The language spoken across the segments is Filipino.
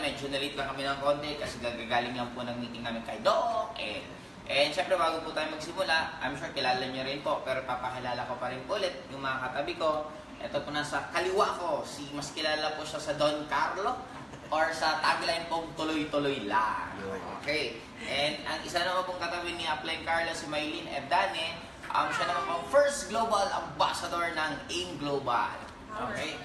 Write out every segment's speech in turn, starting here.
medyo na-late lang kami ng konti kasi gagaling lang po ng meeting namin kay Doc. And syempre bago po tayo magsimula, I'm sure kilala niyo rin po, pero papakilala ko pa rin po ulit yung mga katabi ko. Ito po nasa kaliwa ko, mas kilala po siya sa Don Carlo or sa tagline pong tuloy-tuloy lang. Okay. And ang isa naman pong katabi ni Upline Carlo, si Maylene Ebdane, siya naman pong first global ambassador ng AIM Global. Okay.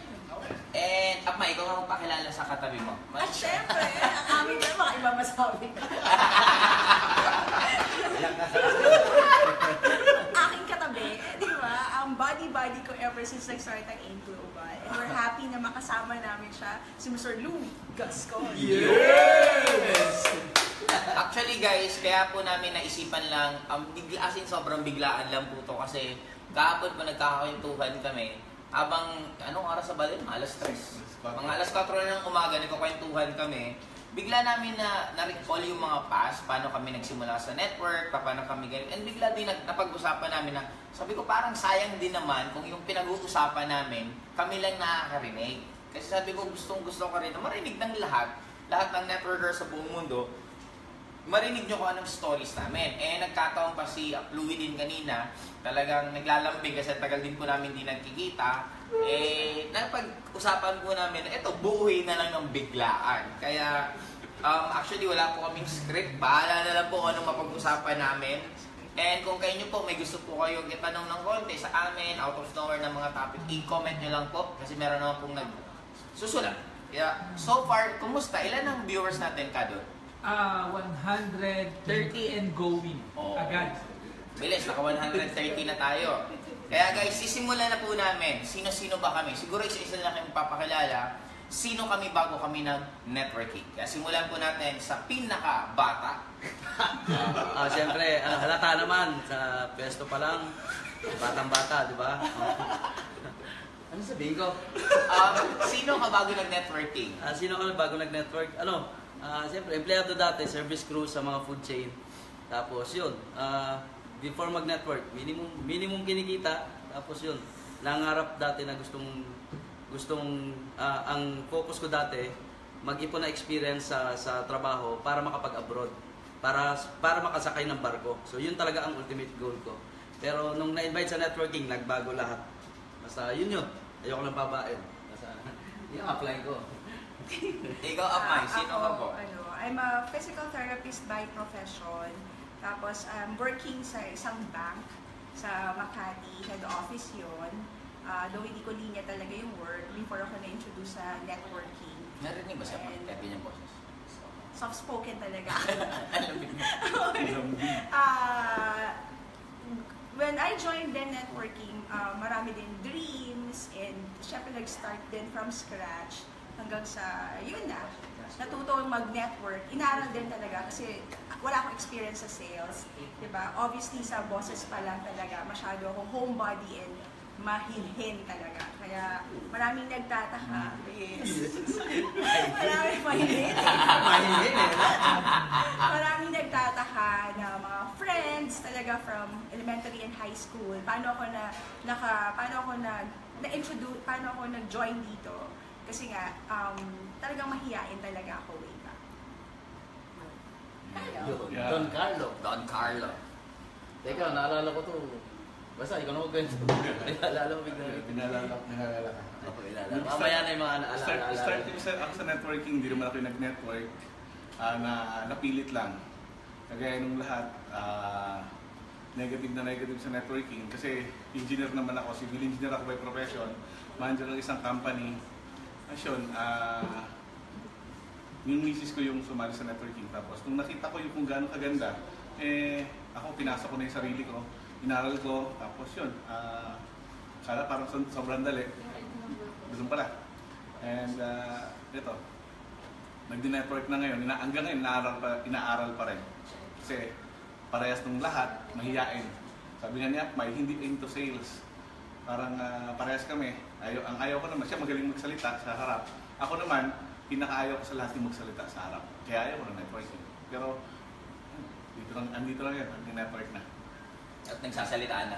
And, Apma, ikaw nga magpakilala sa katabi mo. At syempre, ang amin na mga iba masabi ko. Aking katabi, di ba? Ang body ko ever since nag-start ang AIM Global. And we're happy na makasama namin siya, si Mr. Louie Gascon. Yes! Actually guys, kaya po namin naisipan lang, as in sobrang biglaan lang po to kasi kahapon po nagkakakwentuhan kami. Habang, anong oras sa balin? Alas 3. Mga alas 4 na ng umaga, nagkakwentuhan kami. Bigla namin na-recall yung mga past, paano kami nagsimula sa network, paano kami ganyan. And bigla din napag-usapan namin na, sabi ko parang sayang din naman kung yung pinag-uusapan namin, kami lang nakakarinig. Kasi sabi ko gustong-gusto ko rin na marinig ng lahat ng networker sa buong mundo, marinig nyo kung anong stories namin. Nagkataon pa si Louie din kanina, talagang naglalambing kasi tagal din po namin hindi nagkikita. Napag-usapan po namin, eto, buuhin na lang ng biglaan. Kaya, actually wala po kaming script. Bahala na lang po kung anong mapag-usapan namin. And kung kayo nyo po, may gusto po kayong itanong ng konti sa amin, out of nowhere ng mga topic, i-comment nyo lang po kasi meron naman pong nagsusulat. Kaya, so far, kumusta? Ilan ang viewers natin, Kado? 130 and going. Agad. Bilis, naka 130 na tayo. Kaya guys, sisimulan na po namin. Sino-sino ba kami? Siguro isa-isa lang kayong papakilala. Sino kami bago kami nag-networking? Kaya simulan po natin sa pinaka-bata. Siyempre, halata naman sa pwesto pa lang. Batang-bata, di ba? Ano sabihin ko? Sino ka bago nag-networking? Sino ka bago nag-network? Siyempre, empleyado dati, service crew sa mga food chain. Tapos yun, before mag-network, minimum kinikita. Tapos yun, nangarap dati na ang focus ko dati, mag-ipon na experience sa trabaho para makapag-abroad. Para makasakay ng barko. So yun talaga ang ultimate goal ko. Pero nung na-invite sa networking, nagbago lahat. Basta yun. Ayoko lang babae. Basta yung apply ko. Ikaw, Apay, sino ka po? I'm a physical therapist by profession. Tapos, working sa isang bank sa Makati, head office yun. Though hindi ko linya talaga yung work, before ako na-introduce sa networking. Narinig ba siya? Happy niyang boses? Soft-spoken talaga. When I joined then networking, marami din dreams and syempre nag-start din from scratch. Hanggang sa, yun na, natuto mag-network. Inaral din talaga kasi wala akong experience sa sales. Diba? Obviously, sa bosses pa lang talaga, masyado akong homebody and mahinhin talaga. Kaya maraming nagtataka. Yes. Maraming mahinhin. Maraming nagtataka na mga friends talaga from elementary and high school. Paano ako nag-join dito? Kasi nga, talagang mahihain talaga ako way back. Don Carlo. Don Carlo. Teka, naalala ko to. Basta, ikaw na magkwento. Naalala ko bigla. Pinalala ka. Okay, mamaya na yung mga naalala. Starting ako sa networking, hindi naman ako yung nag-network. Napilit lang. Kagaya nung lahat, negative sa networking. Kasi engineer naman ako, civil engineer ako by profession. Manager ng isang company. Yung misis ko yung sumali sa networking. Tapos nung nakita ko yung kung gaano kaganda, ako pinasok ko na yung sarili ko, inaral ko, tapos yun, kala parang sobrang dali. Doon pala. And ito, nagdi-network na ngayon, hanggang ngayon inaaral pa rin. Kasi parehas ng lahat, mahiyain. Sabi nga niya, may hindi into sales. Parang parehas kami. Ang ayaw ko naman, siya magaling magsalita sa harap. Ako naman, pinakaayaw ko sa lahat yung magsalita sa harap. Kaya ayaw ko ng networking. Pero, andito lang yan, network na. At nagsasalitaan na.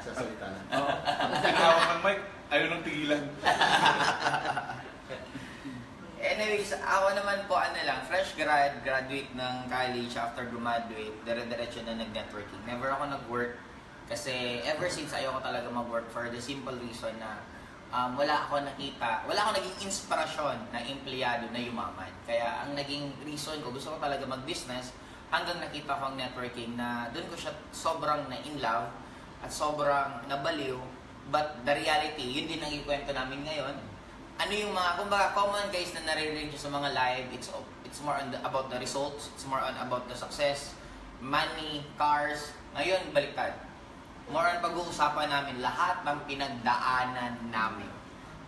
Oo. Nagkakawak ng mic, ayaw nang tigilan. Anyways, ako naman po, fresh graduate ng college. After graduate, dire-diretso na nag-networking. Never ako nag-work kasi ever since ayoko talaga mag-work for the simple reason na wala akong naging inspirasyon na empleyado na yumaman. Kaya ang naging reason ko, gusto ko talaga mag-business hanggang nakita ko ang networking na doon ko siya sobrang na-in love at sobrang nabaliw. But the reality, yun din ang ikwento namin ngayon. Ano yung mga, kumbaga, common guys na naririnig nyo sa mga live, it's more about the results, it's more about the success, money, cars. Ngayon, baliktad. More on pag-uusapan namin lahat ng pinagdaanan namin.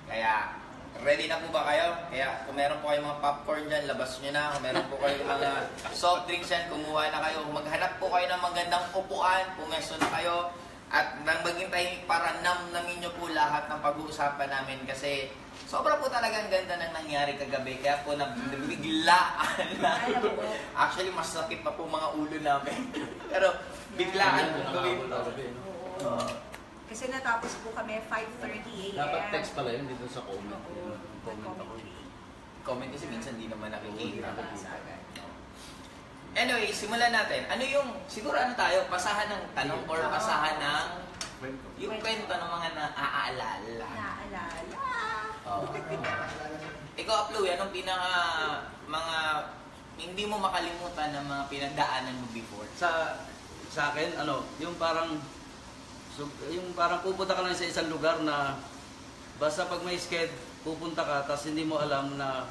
Kaya, ready na po ba kayo? Kaya, kung meron po kayong mga popcorn dyan, labas nyo na. Kung meron po kayong mga soft drinks dyan, kumuha na kayo. Maghanap po kayo ng magandang upuan, pumeso na kayo. At nang maging tahimik para namnamin nyo po lahat ng pag-uusapan namin kasi sobra po talagang ganda ng nangyari kagabi. Kaya po nabiglaan na. Actually, mas sakit pa po mga ulo namin. Pero biglaan po kami. Kasi natapos po kami 5:30 a.m. Dapat text pala yun dito sa comment. Oo, Comment ako. Comment kasi minsan di naman nakikita. Anyway, simulan natin. Ano yung, siguro tayo, pasahan ng tanong or pasahan ng yung kwento ng mga naaalala. Naaalala. Oh. Ikaw, Aplo, anong mga hindi mo makalimutan ng mga pinagdaanan mo before? Sa akin, yung parang pupunta ka lang sa isang lugar na basta pag may sked, pupunta ka, tapos hindi mo alam na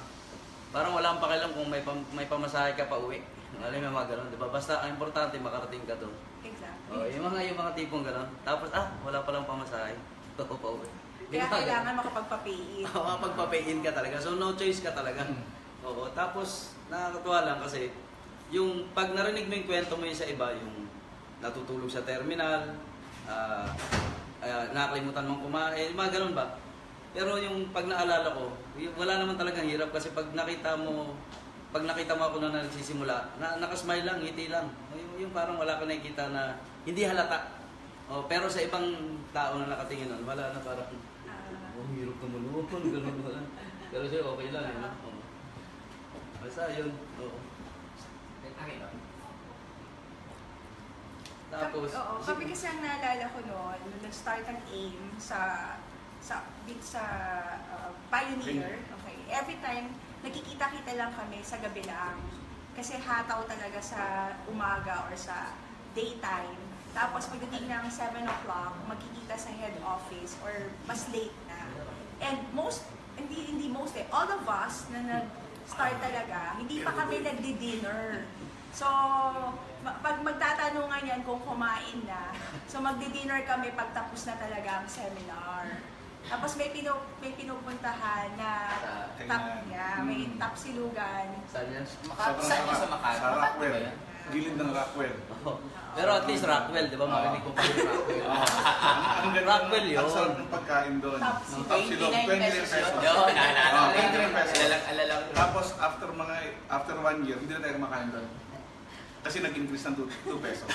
parang wala kang pakialam kung may pamasahe ka pa uwi. Alam mo mga ganun, di ba? Basta ang importante makarating ka doon. Exactly. Yung mga tipong ganun. Tapos, wala palang pamasahe. Oo, pa uwi. Kaya kailangan makapagpa-pay-in. Oo, makapagpa-pay-in ka talaga. So, no choice ka talaga. Oo, tapos, nakakatuwa lang kasi, yung pag narinig mo yung kwento mo yun sa iba, yung natutulog sa terminal, nakakalimutan mong kumain, mga ganun ba? Pero yung pag naalala ko, wala naman talagang hirap kasi pag nakita mo ako na nagsisimula, nakasmile lang, ngiti lang. Yung parang wala ka nakikita na hindi halata. Pero sa ibang tao na nakatingin nun, wala na parang, hirap na maluwan, gano'n wala. Pero siya okay lang, yun. Basta yun, oo. Tapos, kami kasi ang naalala ko noon, nung nag-start ang AIM sa Pioneer, okay, every time, nakikita-kita lang kami sa gabi lang. Kasi hataw talaga sa umaga or sa daytime. Tapos pagdating ng 7 o'clock, magkikita sa head office or mas late na. And all of us na nag-start talaga, hindi pa kami nagdi-dinner. So, pag magtatanungan yan kung kumain na, so magdi-dinner kami pag tapos na talaga ang seminar. Tapos may pinupuntahan na may tapsilugan. saan yan? Saan yung sa Makati? Sa Makati ba Rockwell. yan? Gilid ng Rockwell. Pero at least Rockwell, di ba? Marinig ko pa yung Rockwell. Ang ganda Rockwell yun. Ang sarap ng pagkain doon. Tapsilog. Tapsilog, 29 pesos yun. 29 Yun, naalala ko. 29 pesos. Alala ko. Tapos after 1 year, hindi na tayo kumakain doon. Kasi nag-increase ng 2 pesos.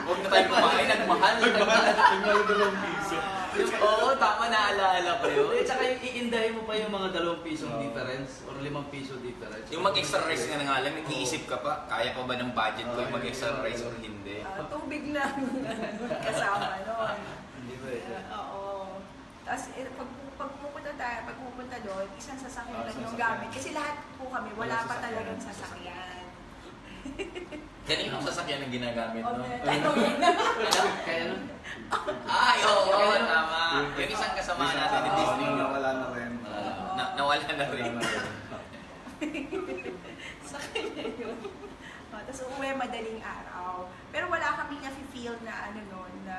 Huwag na tayo kumain, nagmahal. Nagmahal dalawang piso. Oo, tama, naalala ko yun. At saka yung iindahin mo pa yung mga 2 pisong difference or 5 piso difference. Yung mag-extra rice nga nga lang, nag-iisip ka pa, kaya pa ba ng budget ko yung mag-extra rice or hindi? Tubig lang kasama noon. Hindi ba Oo. Tapos pag pupunta doon, isang sasakyan lang yung gamit. Kasi lahat po kami, wala pa talagang sasakyan. Kaninong sasakyan ang ginagamit, no? Kaya nun? Ay, oo, tama. Yung isang kasama natin ni Disney. Nawala na rin. Nawala na rin. Sakay na yun. Tapos umuwi madaling araw. Pero wala kami na-feel na na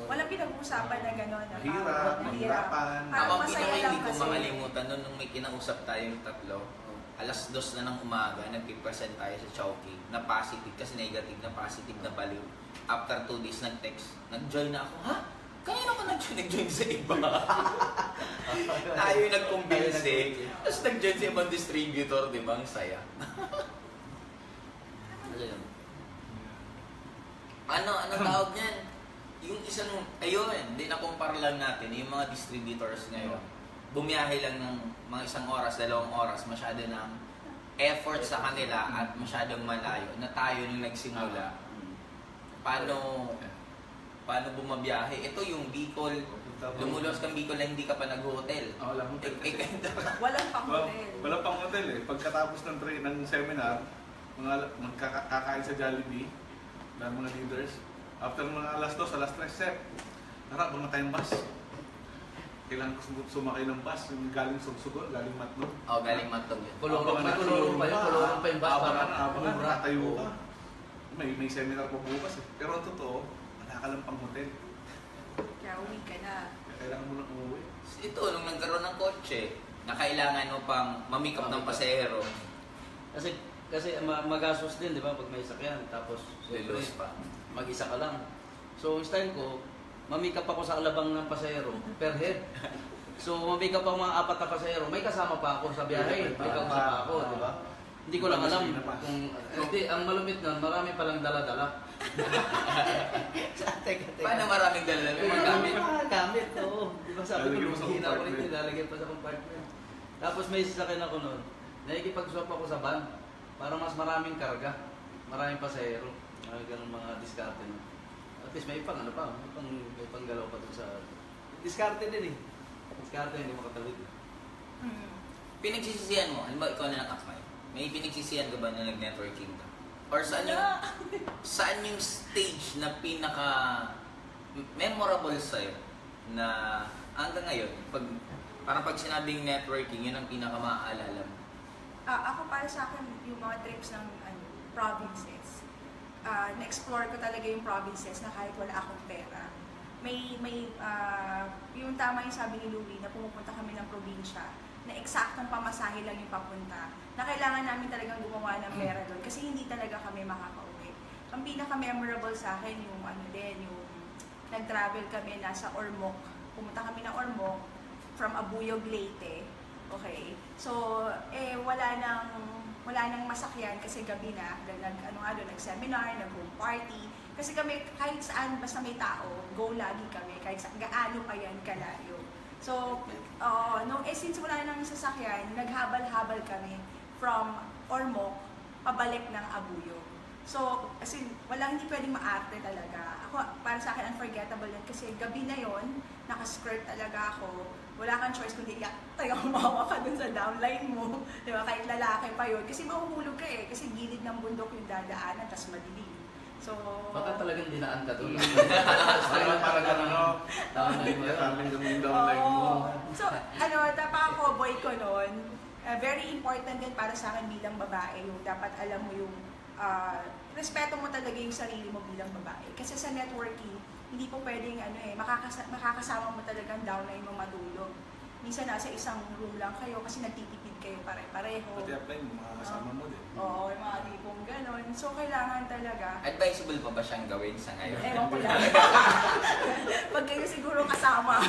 walang pinag-uusapan na gano'n. Mahirap, mahirapan. Parang Ang masaya pinaka lang hindi ko kasi. makalimutan nung may kinausap tayong tatlo, alas 2 na ng umaga, nag-present tayo sa Chowking na positive, kasi negative na positive na baliw. After 2 days, nag-text, nag-join na ako. Ha? Kanina ko nag-join sa iba? Tayo yung nag-convince eh. Tapos nag-join sa ibang distributor, di ba? Ang saya. Ano tawag niyan? Yung isang, ayun, di na-compare lang natin, yung mga distributors ngayon. bumiyahe lang ng mga 1 oras, 2 oras, masyado ng effort sa kanila at masyadong malayo na tayo nung nagsimula. Paano bumabiyahe? Ito yung Bicol, lumulos kang Bicol na hindi ka pa nag-hotel. Walang hotel kasi. Walang pang-hotel. Walang pang hotel eh. Pagkatapos ng seminar, magkakain sa Jollibee ng mga leaders. After mga alas 2, alas 3, Sep, tara, bunga tayong bus. Kailangan ko sumakay ng bus, yung galing Sugsugo, galing Matnog. Galing Matog yun. Kulurong pa yung bus para Abangan, nakatayo ka. May seminar pa bukas eh. Pero ang totoo, wala ka lang pang hotel. Kaya uwi ka na. Kaya kailangan mo nang umuwi. Ito, nung nagkaroon ng kotse, na kailangan mo pang mamikap ng pasahero, Kasi magastos din, di ba, pag may sakyan. Tapos, lilos pa. mag-isa ka lang. So, yung style ko, mamikap ako sa alabang ng pasahero per head. So, mamikap ako mga 4 na pasahero. May kasama pa ako sa biyahe. May kasama pa ako, di ba? Hindi ko lang alam kung... Hindi, ang malupit nun, marami palang dala-dala. Paano maraming dala? Mga gamit? Mga gamit, oo. Di ba sabi Lalagyan ko, mo sa hina ko rin compartment. nilalagyan pa sa compartment. Tapos may sasakyan ako nun. Nakikipag-swap ako sa van para mas maraming karga. Maraming pasahero. Ganun mga diskarte na. At least may pang may panggalaw pa dun sa... Diskarte din eh. Diskarte, hindi makatawid. Pinagsisisihan mo, halimbawa ikaw na nag-apply, may pinagsisihan ka ba na nag-networking ka? Or saan yung stage na pinaka memorable sa'yo na hanggang ngayon, parang pag sinabing networking, yun ang pinaka maaalala mo? Ako para sa akin, yung mga trips ng provinces, na-explore ko talaga yung provinces na kahit wala akong pera. Yung tama yung sabi ni Louie na pumupunta kami ng probinsya, na eksaktong pamasahe lang yung papunta, na kailangan namin talagang gumawa ng pera doon kasi hindi talaga kami makakauwi. Ang pinaka-memorable sa akin yung yung nag-travel kami nasa Ormoc. Pumunta kami ng Ormoc from Abuyog, Leyte. Okay. So, wala nang masakyan kasi gabi na, nag-seminar, nag-home party. Kasi kami, kahit saan, basta may tao, go lagi kami, kahit saan, gaano pa yan kalayo. So, since wala nang sasakyan, naghabal-habal kami from Ormoc, pabalik ng Abuyog. So, as in, hindi pwedeng maarte talaga. Ako, para sa akin, unforgettable yun kasi gabi na yon, naka-skirt talaga ako. Wala kang choice kundi tayo umawa ka dun sa downline mo. Di ba? Kahit lalaki pa yun. Kasi mahuhulog ka eh. Kasi gilid ng bundok yung dadaanan, tas madilim. So... Baka talagang dinaan ka doon. Talaga Downline mo yun. Kaming yung downline mo. So, boy ko noon, very important din para sa akin bilang babae, yung dapat alam mo yung respeto mo talaga yung sarili mo bilang babae. Kasi sa networking, hindi po pwedeng makakasama mo talagang downline mo matulog. Minsan nasa isang room lang kayo kasi nagtitipid kayo pare-pareho. Pati apply mo, mga kasama mo din. Oo, yung mga tipong ganon. So, kailangan talaga. Advisable pa ba siyang gawin sa ngayon? Ewan ko lang. Pag kayo siguro kasama.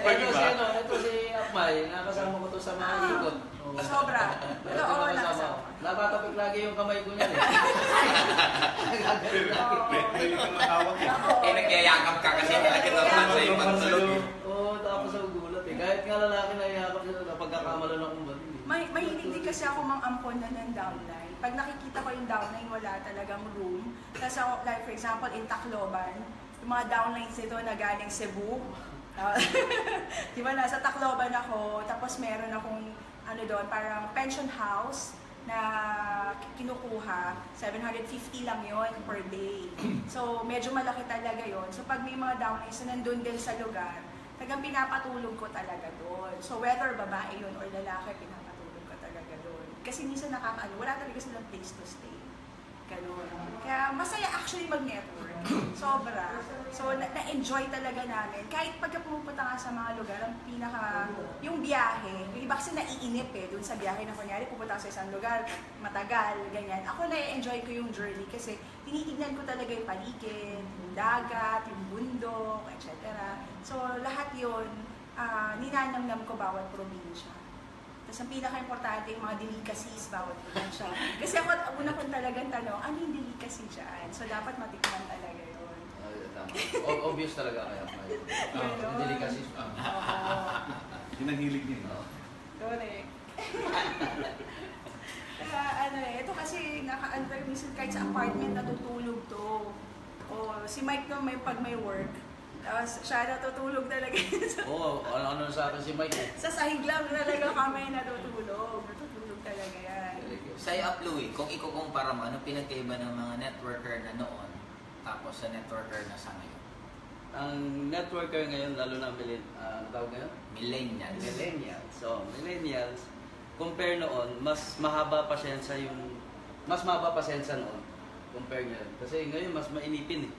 Ito si Akmay, nakasama ko to sa mga ikot. Sobra. Pero oo, nakasama. Natatapik lagi yung kamay ko niyan eh. Pwede kang mahawak eh. Nagyayakap ka kasi talaga naman sa ibang tulog. Oo, tapos ako gulat eh. Kahit nga lalaki na iyakap sila, napagkakamalan akong batin eh. Mahilig din kasi ako mang-ampon na ng downline. Pag nakikita ko yung downline, wala talagang room. Tapos ako, like for example, in Tacloban, yung mga downlines nito na galing Cebu. Di ba, nasa Tacloban ako, tapos meron akong doon, parang pension house na kinukuha, 750 lang yon per day. So, medyo malaki talaga yon. So, pag may mga downlines na nandun din sa lugar, tagang pinapatulog ko talaga doon. So, whether babae yun or lalaki, pinapatulog ko talaga doon. Kasi minsan wala talaga silang place to stay. Ganun. Kaya masaya actually mag-network. Sobra. So, na-enjoy talaga namin. Kahit pagka pumupunta nga sa mga lugar, ang yung biyahe, yung iba kasi naiinip eh, dun sa biyahe na kunyari, pupunta sa isang lugar, matagal, ganyan. Ako na-enjoy ko yung journey kasi tinitignan ko talaga yung paligid, yung dagat, yung bundok, etc. So, lahat yun, ninanamnam ko bawat probinsya. Tapos ang pinaka-importante yung mga delicacies bawat probinsya. Kasi ako, una kong talagang tanong, ano yung delicacy dyan? So, dapat matikman talaga yun. tama. Obvious talaga kaya apply. Ganon. Hindi kasi. Oo. Yun ang hilig niya. Correct. Kaya ano ito kasi naka-under minsan kahit sa apartment natutulog to. O si Mike no pag may work, tapos siya natutulog talaga Oo, ano sa akin si Mike eh. sa sahig lang talaga kami natutulog. Natutulog talaga yan. Sa'yo up, Louie, kung ikukumpara mo, ano pinagkaiba ng mga networker na noon tapos sa networker na sa ngayon? Ang networker ngayon, lalo na ano tawag ngayon? Millennials. Millennials. So, millennials, compare noon, mas mahaba pasensya noon compare ngayon. Kasi ngayon, mas mainipin eh.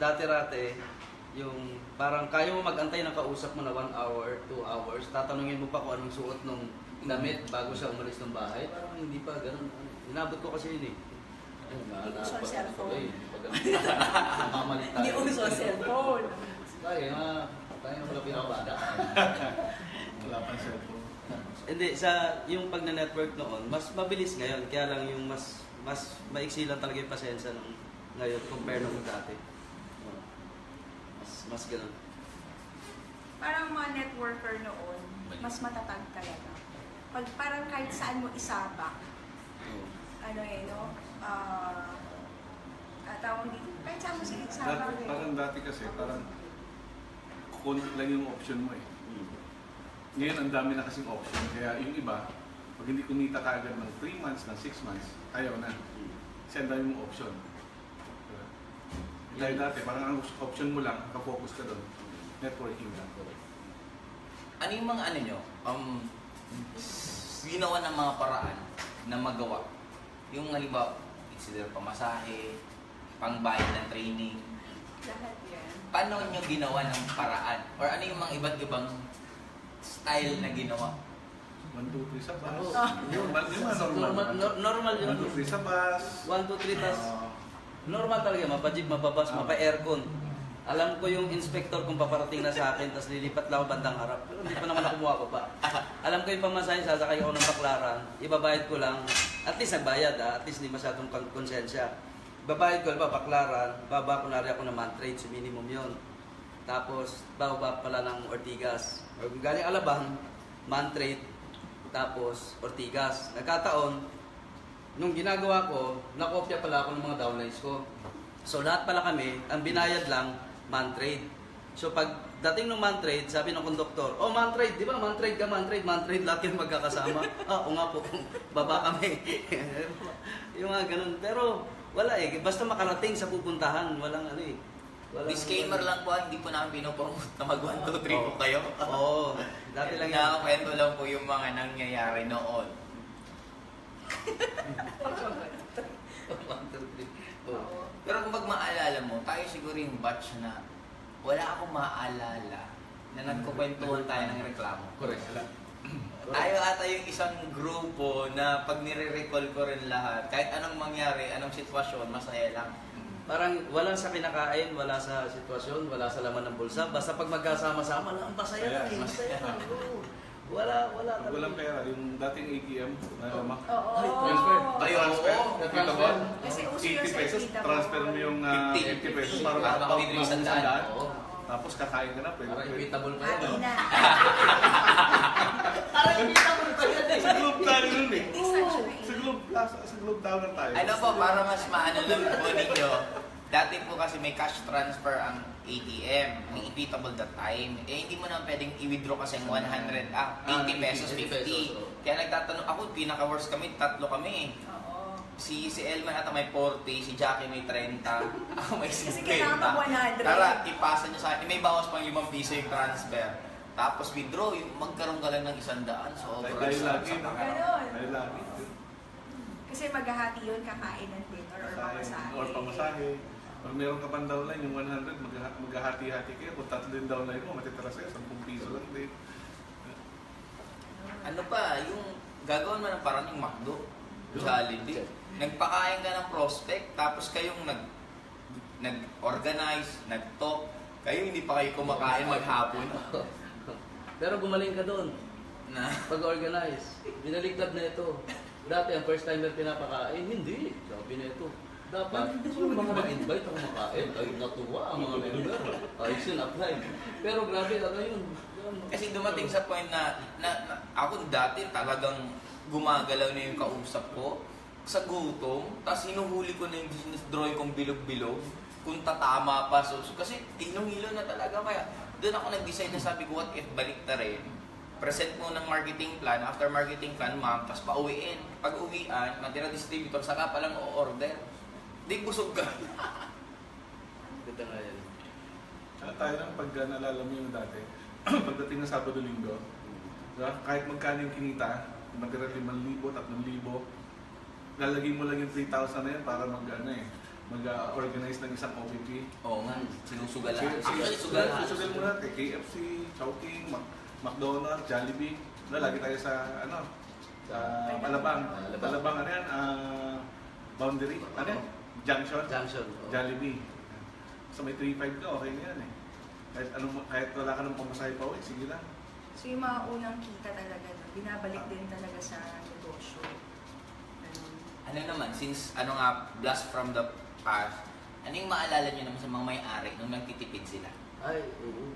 Dati-rate, yung parang kaya mo mag-antay ng kausap mo na 1 hour, 2 hours, tatanungin mo pa kung anong suot nung damit bago siya umalis ng bahay. Parang hindi pa ganun. Inabot ko kasi yun eh. Hindi uso ang cellphone. Mamalit tayo. Hindi uso ang cellphone. Tayo wala pinabada. Wala pang cellphone. Hindi, yung pag na-network noon, mas mabilis ngayon. Kaya lang yung mas maiksi lang talaga yung pasensya nung ngayon compare nung dati. Mas ganun. Parang mga networker noon, mas matatag talaga. Pag parang kahit saan mo isabak, ano no? Tawag dito, kahit saan mo sila isabak Parang dati kasi, parang konti lang yung option mo eh. Ngayon, ang dami na kasing option. Kaya yung iba, pag hindi kumita ka agad ng 3 months, ng 6 months, ayaw na. Kasi ang dami mong option. Diba? Dahil dati, parang ang option mo lang, nakafocus ka doon. Networking lang. Ano yung mga ano nyo? Ginawa ng mga paraan na magawa. Yung halimbawa, it's either pamasahe, pangbayad ng training. lahat yan. Paano nyo ginawa ng paraan? Or ano yung mga iba't ibang style na ginawa? 1, 2, 3 sa bus. Normal yun. 1, 2, 3 sa bus. 1, 2, 3, tas normal talaga, mapa-jeep, mapa-bus, mapa-aircon. Alam ko yung inspector kung paparating na sa akin, tas lilipat lang ako bandang harap. Pero hindi pa naman ako bumababa. Alam ko yung pamasahe, sasakay ako ng baklaran, ibabayad ko lang, at least nagbayad at least hindi masyadong konsensya. Babayad ko, baklaran, baba ko na rin ako ng man-trade, so minimum yun. Tapos, bababa pala ng Ortigas. Or kung galing Alabang, man-trade, tapos Ortigas. Nagkataon, nung ginagawa ko, nakopya pala ako ng mga downlines ko. So lahat pala kami, ang binayad lang, man-trade. So pag dating ng man-trade, sabi ng konduktor, oh man-trade, di ba? Man-trade ka, man-trade, lahat yung magkakasama. Oo nga po, baba kami. Yung mga ganun. Pero wala eh, basta makarating sa pupuntahan, walang ano eh. Disclaimer lang po, hindi po namin pinopromote na mag 1, 2, 3 po kayo. Oo, dati lang yan. Nakakwento lang po yung mga nangyayari noon. 1, 2, 3. Oh. Pero kung maalala mo, tayo siguro yung batch na wala akong maaalala na nagkukwentuhan tayo ng reklamo. Correct. Tayo ata yung isang grupo na pag nire-recall ko rin lahat, kahit anong mangyari, anong sitwasyon, masaya lang. Parang wala sa kinakain, wala sa sitwasyon, wala sa laman ng bulsa. Basta pag magkasama-sama lang, masaya lang eh. Masaya lang. Oo. Wala. Pag walang pera, yung dating ATM, na Oo. Transfer. transfer, kita mo? Kasi uso 80 yun sa pesos, kita mo. transfer mo yung 50 pesos para Para makapag makawin yung sandaan. Oo. Tapos kakain ka na, pwede. Para equitable pa Ati yun. na. Parang equitable pa yan eh. Sa Globe tayo nun eh. Hindi such a Sa Globe Plaza, sa Globe Tower tayo. Ano po, para mas maano lang po ninyo, dati po kasi may cash transfer ang ATM, may equitable that time. Eh, hindi mo na pwedeng i-withdraw kasi ang 100, 80 pesos, 80 50. pesos, oo. Kaya nagtatanong ako, pinaka-worst kami, 3 kami. Oo. Si Elman ata may 40, si Jackie may 30, ako may 50. Kasi kailangan mag 100. Tara, ipasa nyo sa akin. May bawas pang 5 piso yung transfer. Tapos withdraw, yung magkaroon ka lang ng 100. So, Dahil lagi, no? Ganon. Dahil lagi. Kasi maghahati yun, kakainan din, or pamasahe. Or pamasahe. Pag meron ka pang downline, yung 100, maghahati-hati kayo. Kung 3 yung downline mo, matitira sa'yo, 10 piso lang din. Ano pa, yung gagawin mo ng parang yung McDo, Jollibee. Nagpakain ka ng prospect, tapos kayong nag-organize, nag-talk. Kayo hindi pa kayo kumakain maghapon. Pero gumaling ka doon. Na, Pag-organize. Binaligtad na ito. Dati ang first timer pinapakain, hindi. Sabi na ito. Dapat, kung mga ma-invite ako makain, ay natuwa ang mga member. Ayos yun, apply. Pero grabe, ano yun? Kasi dumating sa point na ako dati talagang gumagalaw na yung kausap ko sa gutom, tapos hinuhuli ko na yung drawing kong bilog-bilog kung tatama pa. So, kasi tinong-hilo na talaga. Kaya doon ako nag-decide na sabi ko, what if balik na rin? Present mo ng marketing plan, after marketing plan, ma'am, tapos pauwiin. Pag uwian, matira distributor, saka palang o-order. Di busog ka. Ganda nga yan. Tsaka tayo lang pag nalala mo yung dati, pagdating ng Sabado-Linggo, diba? Kahit magkano yung kinita, matira 5,000, 3,000, lalagay mo lang yung 3,000 na yan para mag-organize ng isang OPP. Oo nga, sinusugal Sige, lahat. sige, Actually, sugal lahat. sugal mo natin. KFC, Chowking, McDonald's, Jollibee. Lagi tayo sa, sa Alabang. Alabang, ano yan? Boundary, ano yan? Junction. Jollibee. So may 3,500 ka, okay na yan eh. Kahit wala ka ng pamasahe pa uwi, sige lang. So yung mga unang kita talaga, no, binabalik din talaga sa negosyo. Ganun. Ano naman, since blast from the past, ano yung maalala nyo naman sa mga may-ari nung nagtitipid sila? Ay, oo.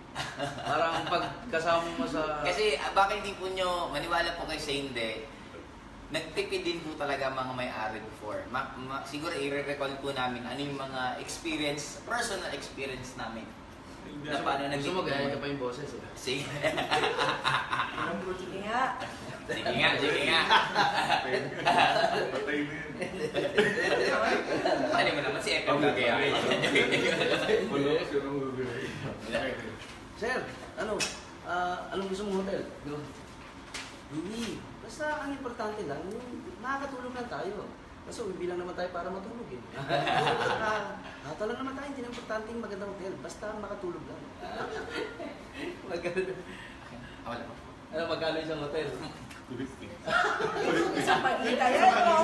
Parang pagkasama mo sa... Kasi baka hindi po nyo, maniwala po kayo sa hindi, nagtipid din po talaga mga may-ari before. Siguro i-recall po namin ano yung mga experience, personal experience namin. Na paano Gusto mo nagtitipid. gaya ka pa yung boses eh. Sige. Sige nga. Sige nga. Patay na yun. Ano mo naman si Epe Gagaya. Wala ko siya nang gagawin. Sir, anong gusto mong hotel? Hindi. Basta ang importante lang, makakatulog lang tayo. Kasi bilang naman tayo para matulog eh. Hata lang naman tayo, hindi na importante yung magandang hotel. Basta makatulog lang. Magkano? Wala. Ano, magkano isang hotel? 250. Isang pagkita yan, no?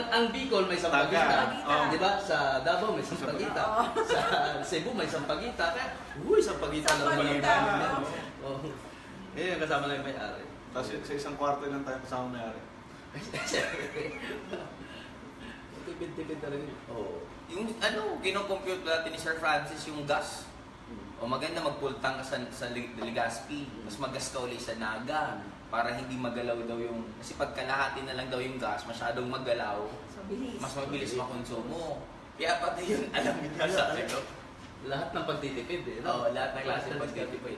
Ang Bicol may sampagita. Oh. Di ba? Sa Davao may sampagita. Sa Cebu may sampagita. Sampagita lang Sampagita, naman. oh. Eh, kasama lang yung may-ari. Tapos sa isang kwarto lang tayo kasama may-ari. Tipid-tipid talaga. Oo. Yung kinocompute natin ni Sir Francis yung gas. O maganda magpultang ka sa Legazpi, mas magas ka ulit sa Naga para hindi magalaw daw yung, kasi pag kalahati na lang daw yung gas, masyadong magalaw, So, bilis. mas mabilis makonsumo. Kaya pati yun, alam niya sa akin. Lahat ng pagtitipid eh. Oo, lahat ng klase ng pagtitipid.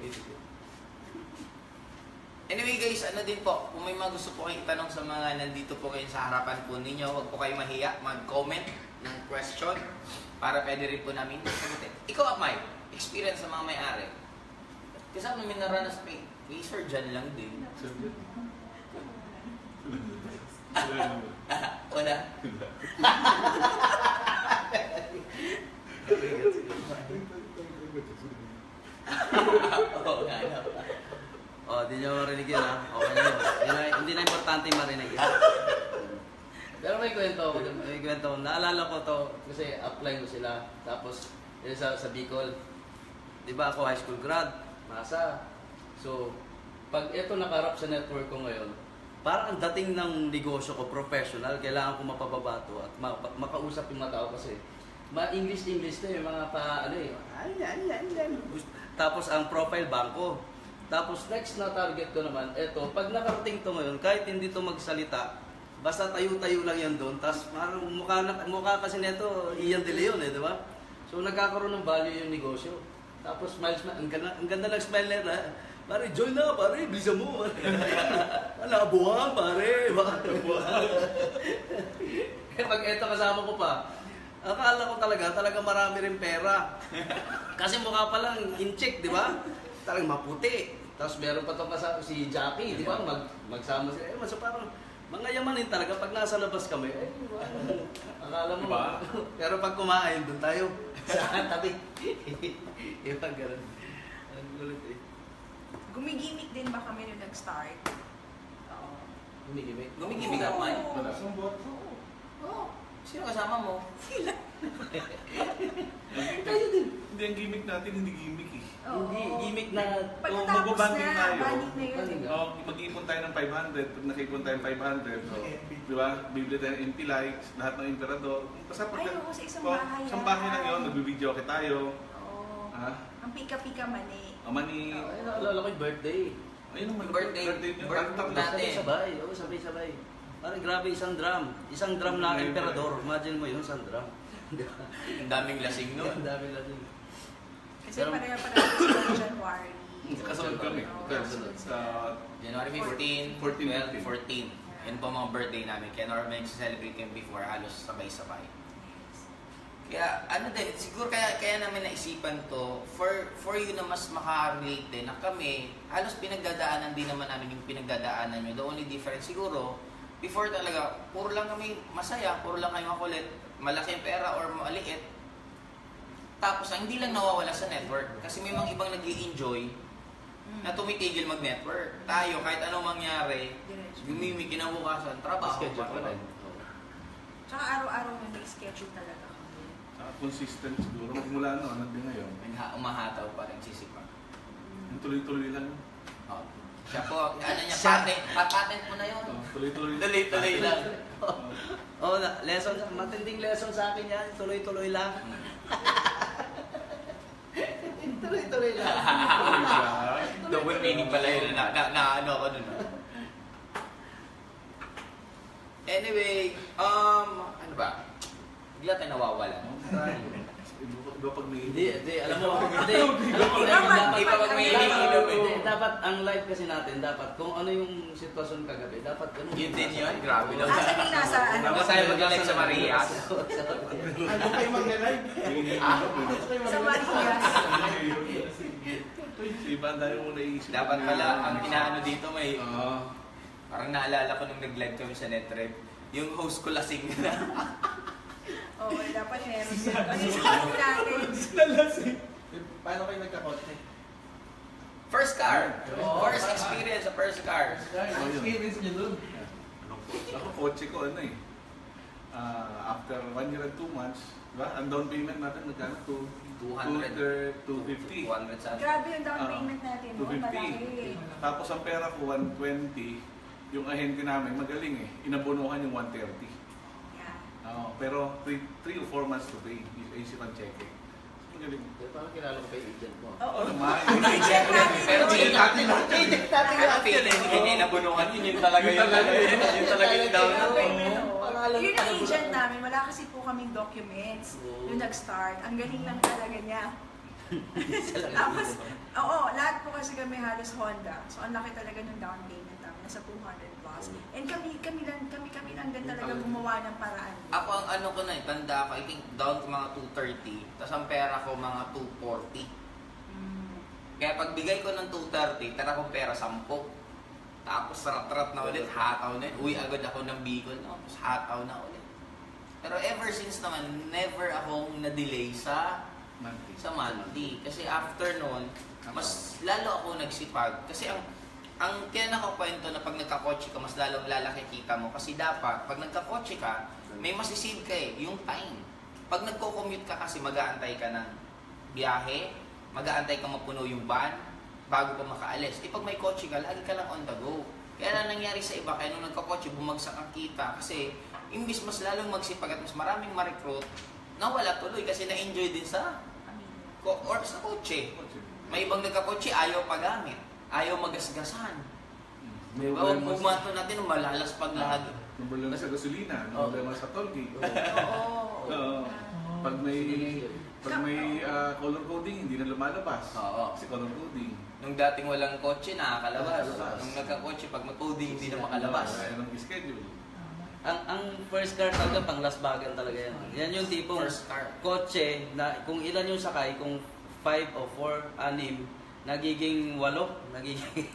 Anyway guys, ano din po, kung may mga gusto po kayong itanong sa mga nandito po kayo sa harapan po ninyo, huwag po kayo mahiya, mag-comment ng question para pwede rin po namin sagutin. Ikaw, Amay, experience sa mga may-ari. Kasama namin naranas kay Sir John lang din. Wala. Oo nga, ano. Oh, di nyo marinig yun ha. Okay na yun. Hindi na importante yung marinig yun. Pero may kwento ako. May kwento. Naalala ko to kasi apply ko sila. Tapos yun sa Bicol. Di ba ako high school grad? Masa. So, pag ito nakarap sa network ko ngayon, parang ang dating ng negosyo ko, professional, kailangan ko mapababato at makausap yung mga tao kasi ma-English na yung mga Tapos ang profile banko. Tapos next na target ko naman, eto, pag nakarating to ngayon, kahit hindi to magsalita, basta tayo-tayo lang yan doon, tapos parang mukha kasi nito, Ian De Leon di ba? So nagkakaroon ng value yung negosyo. Tapos smiles, ang ganda ng smile nila. Pare, join na, pare, bisa mo. Nabuhan, pare. Pag eto kasama ko pa, akala ko talaga marami rin pera. Kasi mukha pa lang in-check, di ba? Talagang maputi. Tapos meron pa itong kasama si Jackie, di ba? Magsama sila. So parang mga yamanin talaga pag nasa labas kami. Akala mo. Diba? Pero pag kumain, doon tayo sa tabi. Iba ganun. Ang gulit eh. Gumigimik din ba kami nung nag-start? Oo. Humigimik. Gumigimik ka, Amay? Wala. Oo. Si Sino kasama mo? Hindi, ang gimmick natin, hindi gimmick eh. Oo. Hindi, gimmick na Pagkatapos magbabanding na, tayo. banding na yun. Oh, mag-iipon tayo ng 500. Pag nakipon tayo ng 500, so, di ba? Bibili tayo ng MP likes, lahat ng emperador. Basta Ay, oo, sa isang oh, bahay Isang yan. bahay lang yun, nagbibideo okay tayo. Oo. Ha? Ang pika-pika man eh. Amani. Ay, naalala ko yung birthday. Ayun naman, Birthday niyo. natin. sabay-sabay. Oo, sabay-sabay. Parang grabe, isang drum. Isang drum na emperador. Imagine mo yun, isang drum. Ang daming lasing Ang nun. dami na din. Kasi Pero- pareha-pareha sa January. Kasunod kami. Oo, Kasunod. Sa January 15, 14, 12, 14. Yan po mga birthday namin. Kaya normal celebrate kami before, halos sabay-sabay. Kaya ano din, siguro kaya namin naisipan to for you na mas maka-relate din na kami, halos pinagdadaanan din naman namin yung pinagdadaanan nyo. The only difference siguro, before talaga, puro lang kami masaya, puro lang kayo makulit, malaking pera or maliit. Tapos ang hindi lang nawawala sa network kasi may mga ibang nag-i-enjoy na tumitigil mag-network. Tayo, kahit anong mangyari, gumimi kinabukasan, trabaho. Schedule pa rin. Tsaka araw-araw na may schedule talaga kami. consistent siguro. Magmula no, hanggang ngayon. Umahataw pa rin sisipa. Yung tuloy-tuloy lang. Oh. Siya po, ano niya, Siya- patent mo na yun. Tuloy-tuloy. Tuloy-tuloy lang. Oh, lesson, matinding lesson sa akin yan. Tuloy-tuloy lang. Tuloy-tuloy lang. Double meaning pala yun na ano ako nun. Anyway, ano ba? Bigla tayo nawawala. Iba pag may... Hindi, alam mo, hindi. Iba pag may iniinom eh. Hindi, dapat ang live kasi natin, dapat kung ano yung sitwasyon kagabi, dapat ganun. Yun din yun, grabe lang. Asa din nasa ano? Ano tayo mag-live sa Marias? Ano kayo mag-live? Sa Marias. Iba ang dahil mo naisip. Dapat pala, ang inaano dito may... Oo. Parang naalala ko nung nag-live kami sa NetRep, yung host ko lasing na. Oo, dapat meron yun. Ano yung natin? Paano kayo nagkakotse? First car. First experience sa first car. Experience niyo dun. Ako, kotse ko ano eh. After 1 year and 2 months, diba? Ang down payment natin nagkano? 200. 250. 200 sa Grabe yung down payment natin. No? 250. Malaki. Tapos ang pera ko, 120. Yung ahente namin, magaling eh. Inabonohan yung 130. Yeah. Pero 3 or 4 months to pay. Isip ang checking. Magaling. Parang kilala ko pa yung agent mo. Oo. Naman. Check natin. Pero Check natin, natin. Kaya feeling hindi niya nabunungan yun, yun talaga yun. Yun talaga yung down. Down payment, oo. Pangalan- Yun ang agent namin. Wala kasi po kaming documents. Yung nag-start. Ang galing lang talaga niya. Tapos, oo, lahat po kasi kami halos Honda. So, ang laki talaga ng down payment namin. Nasa 200 plus. And kami lang din talaga gumawa ng paraan. Ako ang ano ko na eh, tanda ko, I think down to mga 230, tapos ang pera ko mga 240. Mm. Kaya pagbigay ko ng 230, tara kong pera 10. Tapos rat-rat na ulit, hataw na yun. Uwi agad ako ng Bicol, no? Tapos hataw na ulit. Pero ever since naman, never akong na-delay sa monthly. Kasi after noon, mas lalo ako nagsipag. Kasi ang kaya nakakwento na pag nagkakotse ka, mas lalong lalaki kita mo. Kasi dapat, pag nagkakotse ka, may masisave ka eh, yung time. Pag nagko-commute ka kasi, mag-aantay ka ng biyahe, mag-aantay ka mapuno yung van, bago pa makaalis. Eh pag may kotse ka, lagi ka lang on the go. Kaya na nangyari sa iba, kaya nung nagkakotse, bumagsak ang kita. Kasi, imbis mas lalong magsipag at mas maraming ma-recruit, nawala tuloy kasi na-enjoy din sa or sa kotse. May ibang nagkakotse, ayaw pagamit. Ayaw magasgasan. Diba? Huwag bumato natin, malalas pag lahat. Problema sa gasolina, problema sa toll gate. Oo. Pag may color coding, hindi na lumalabas. Oo. Kasi color coding. Nung dating walang kotse, nakakalabas. Nakakalabas. Nung nagkakotse, pag mag-coding, hindi na makalabas. Kaya ng schedule. Ang first car talaga pang Las Bagan talaga yan. Yan yung tipong First car. kotse na kung ilan yung sakay, kung 5 o 4, 6, nagiging 8, nagiging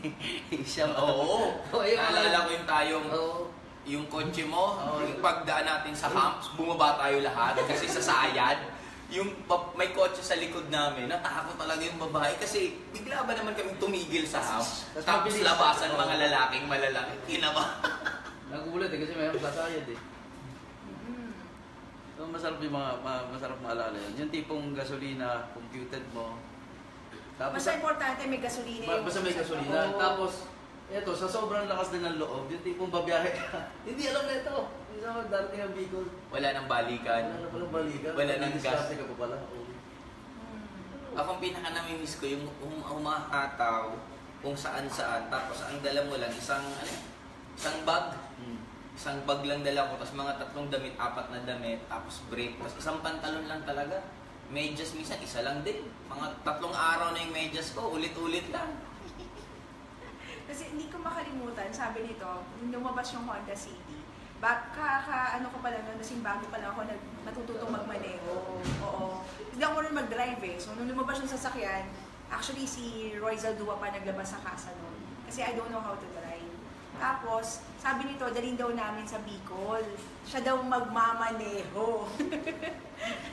siyam. Oo. Naalala ko yung tayong, Oo. yung kotse mo, yung pagdaan natin sa humps, bumaba tayo lahat kasi sa sayad. Yung may kotse sa likod namin, natakot talaga yung babae kasi bigla ba naman kami tumigil sa humps. Tapos mabilis. labasan mga lalaking malalaki. Kinaba. Nagugulat eh kasi mayroong sasayad eh. So, masarap yung masarap maalala yun. Yung tipong gasolina, computed mo. Tapos, Basta importante may gasolina yung... basta may gasolina. Oo. Tapos, eto, sa sobrang lakas din ng loob, yung tipong babiyahe ka. Hindi alam na ito. Hindi sa magdarating ang Bicol. Wala nang balikan. Wala na palang balikan. Wala nang gas. Diskarte ka pa pala. Oo. Ako ang pinaka namimiss ko yung humahataw kung saan-saan. Tapos ang dala mo lang isang bag. Isang bag lang dala ko. Tapos mga 3 damit, 4 na damit. Tapos brief. Tapos isang pantalon lang talaga. Medyas minsan, isa lang din. Mga 3 araw na yung medyas ko. Ulit-ulit lang. Kasi hindi ko makalimutan, sabi nito, nung lumabas yung Honda City, ano ko pala nun, nasing bago pala ako natututong magmaneho. Oo. Hindi ako rin mag-drive eh. So, nung lumabas yung sasakyan, actually si Roy Zaldua pa naglabas sa casa nun. Kasi I don't know how to drive. Tapos, sabi nito, dalhin daw namin sa Bicol. Siya daw magmamaneho.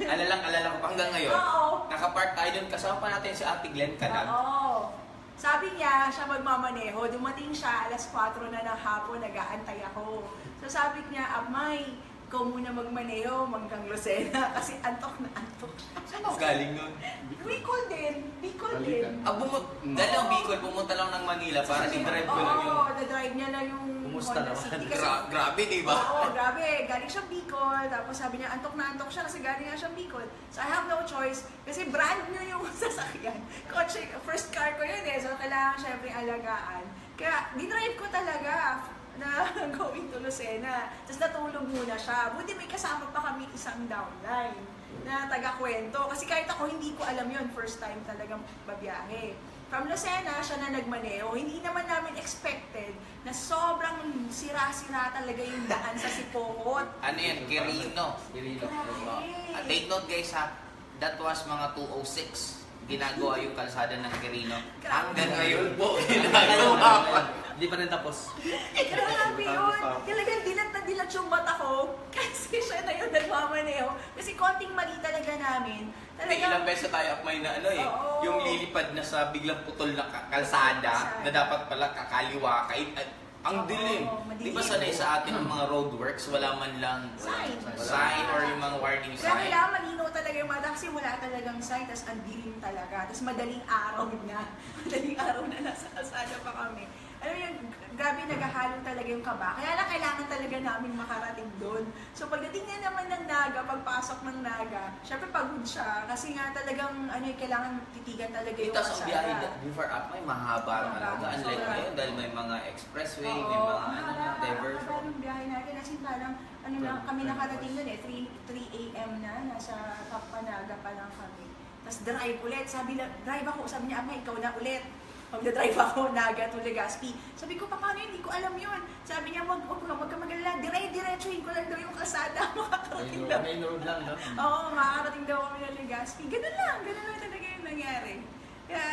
Alala ko pa hanggang ngayon. Oo. Nakapark tayo dun. Kasama pa natin si Ate Glenn Canag. Oo. Sabi niya, siya magmamaneho. Dumating siya, alas 4 na ng hapon, nag-aantay ako. So sabi niya, Amay, ikaw muna magmaneho, hanggang Lucena. Kasi antok na antok siya. Saan ako galing nun? Bicol din. Bicol Balikan. din. Dahil ang Bicol, pumunta lang ng Manila para i-drive ko lang yung... Oo, na-drive niya lang yung Kumusta Honda naman? City. Kasi, Grabe, di ba? oo, grabe. Galing siya Bicol. Tapos sabi niya, antok na antok siya kasi galing nga siya Bicol. So I have no choice. Kasi brand new yung sasakyan. Kotse, first car ko yun eh. So kailangan syempre alagaan. Kaya dinrive ko talaga na going to Lucena. Tapos natulog muna siya. Buti may kasama pa kami isang downline na taga-kwento. Kasi kahit ako hindi ko alam yun. First time talagang babiyahe. From Lucena, siya na nagmaneho. Hindi naman namin expected na sobrang sira-sira talaga yung daan sa Sipokot. Ano yan? Quirino. Grabe. Take note guys ha, that was mga 2:06. Ginagawa yung kalsada ng Quirino. Hanggang ngayon po, ginagawa pa. Hindi pa rin tapos. Grabe yun. Talagang dilat na dilat yung mata ko. Kasi siya na yung nagmamaneho. Kasi konting mali talaga namin. May ilang beses tayo akmay na ano eh, Oo. yung lilipad na sa biglang putol na kalsada na dapat pala kakaliwa kahit ang Oo, dilim. Di ba sanay sa atin ang mga roadworks, wala man lang sign or yung mga warning Kaya sign. kailangan malinaw talaga yung mata kasi wala talagang sign, tapos ang dilim talaga. Tapos madaling araw na. Madaling araw na nasa kalsada pa kami. Alam mo yung grabe naghahalong talaga yung kaba. Kaya lang kailangan talaga namin makarating doon. So pagdating niya naman ng Naga, pagpasok ng Naga, syempre pagod siya. Kasi nga talagang kailangan titigan talaga yung Ito sa biyahe kalsada. before up may mahaba talaga. Unlike Sobra. ngayon dahil may mga expressway, may Oo, mga mahaba diversion. yung biyahe natin. Kasi parang lang, kami nakarating doon 3 a.m. na, nasa Kapanaga pa lang kami. Tapos drive ulit. Sabi niya, Ama, ikaw na ulit. Pag-drive ako, Naga to Legazpi. Sabi ko, paano yun? Hindi ko alam yun. Sabi niya, wag ka magalala. Diretsuhin ko lang daw yung kalsada. Makakarating daw. Main road lang, no? Oo, makakarating daw kami ng Legazpi. Ganun lang talaga yung nangyari. Kaya,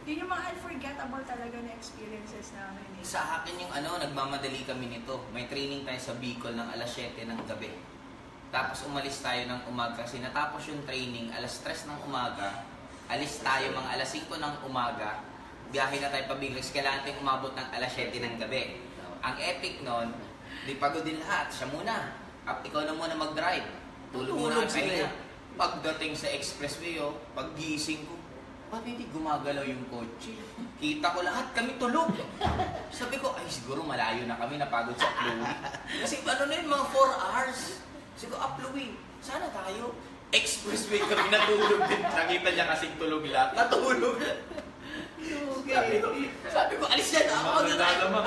yun yung mga unforgettable talaga na experiences namin. Eh. Sa akin yung nagmamadali kami nito. May training tayo sa Bicol ng alas 7 ng gabi. Tapos umalis tayo ng umaga kasi natapos yung training alas 3 ng umaga. Alis tayo mga alas 5 ng umaga. Biyahe na tayo pabiglas. Kailangan tayong umabot ng alas 7 ng gabi. Ang epic nun, di pagod din lahat. Siya muna. Ikaw na muna mag-drive. Tulog muna ang pahinga. Pagdating sa expressway, paggising ko, ba't hindi gumagalaw yung kotse? Kita ko lahat, kami tulog. Sabi ko, ay siguro malayo na kami, napagod sa Pluwi. Kasi ano na yun, mga 4 hours. Sabi ko, Pluwi, sana tayo. Expressway kami natulog din. Nakita niya kasing tulog lahat. Natulog. Okay. Sabi ko, alis na ako. Naglalamang.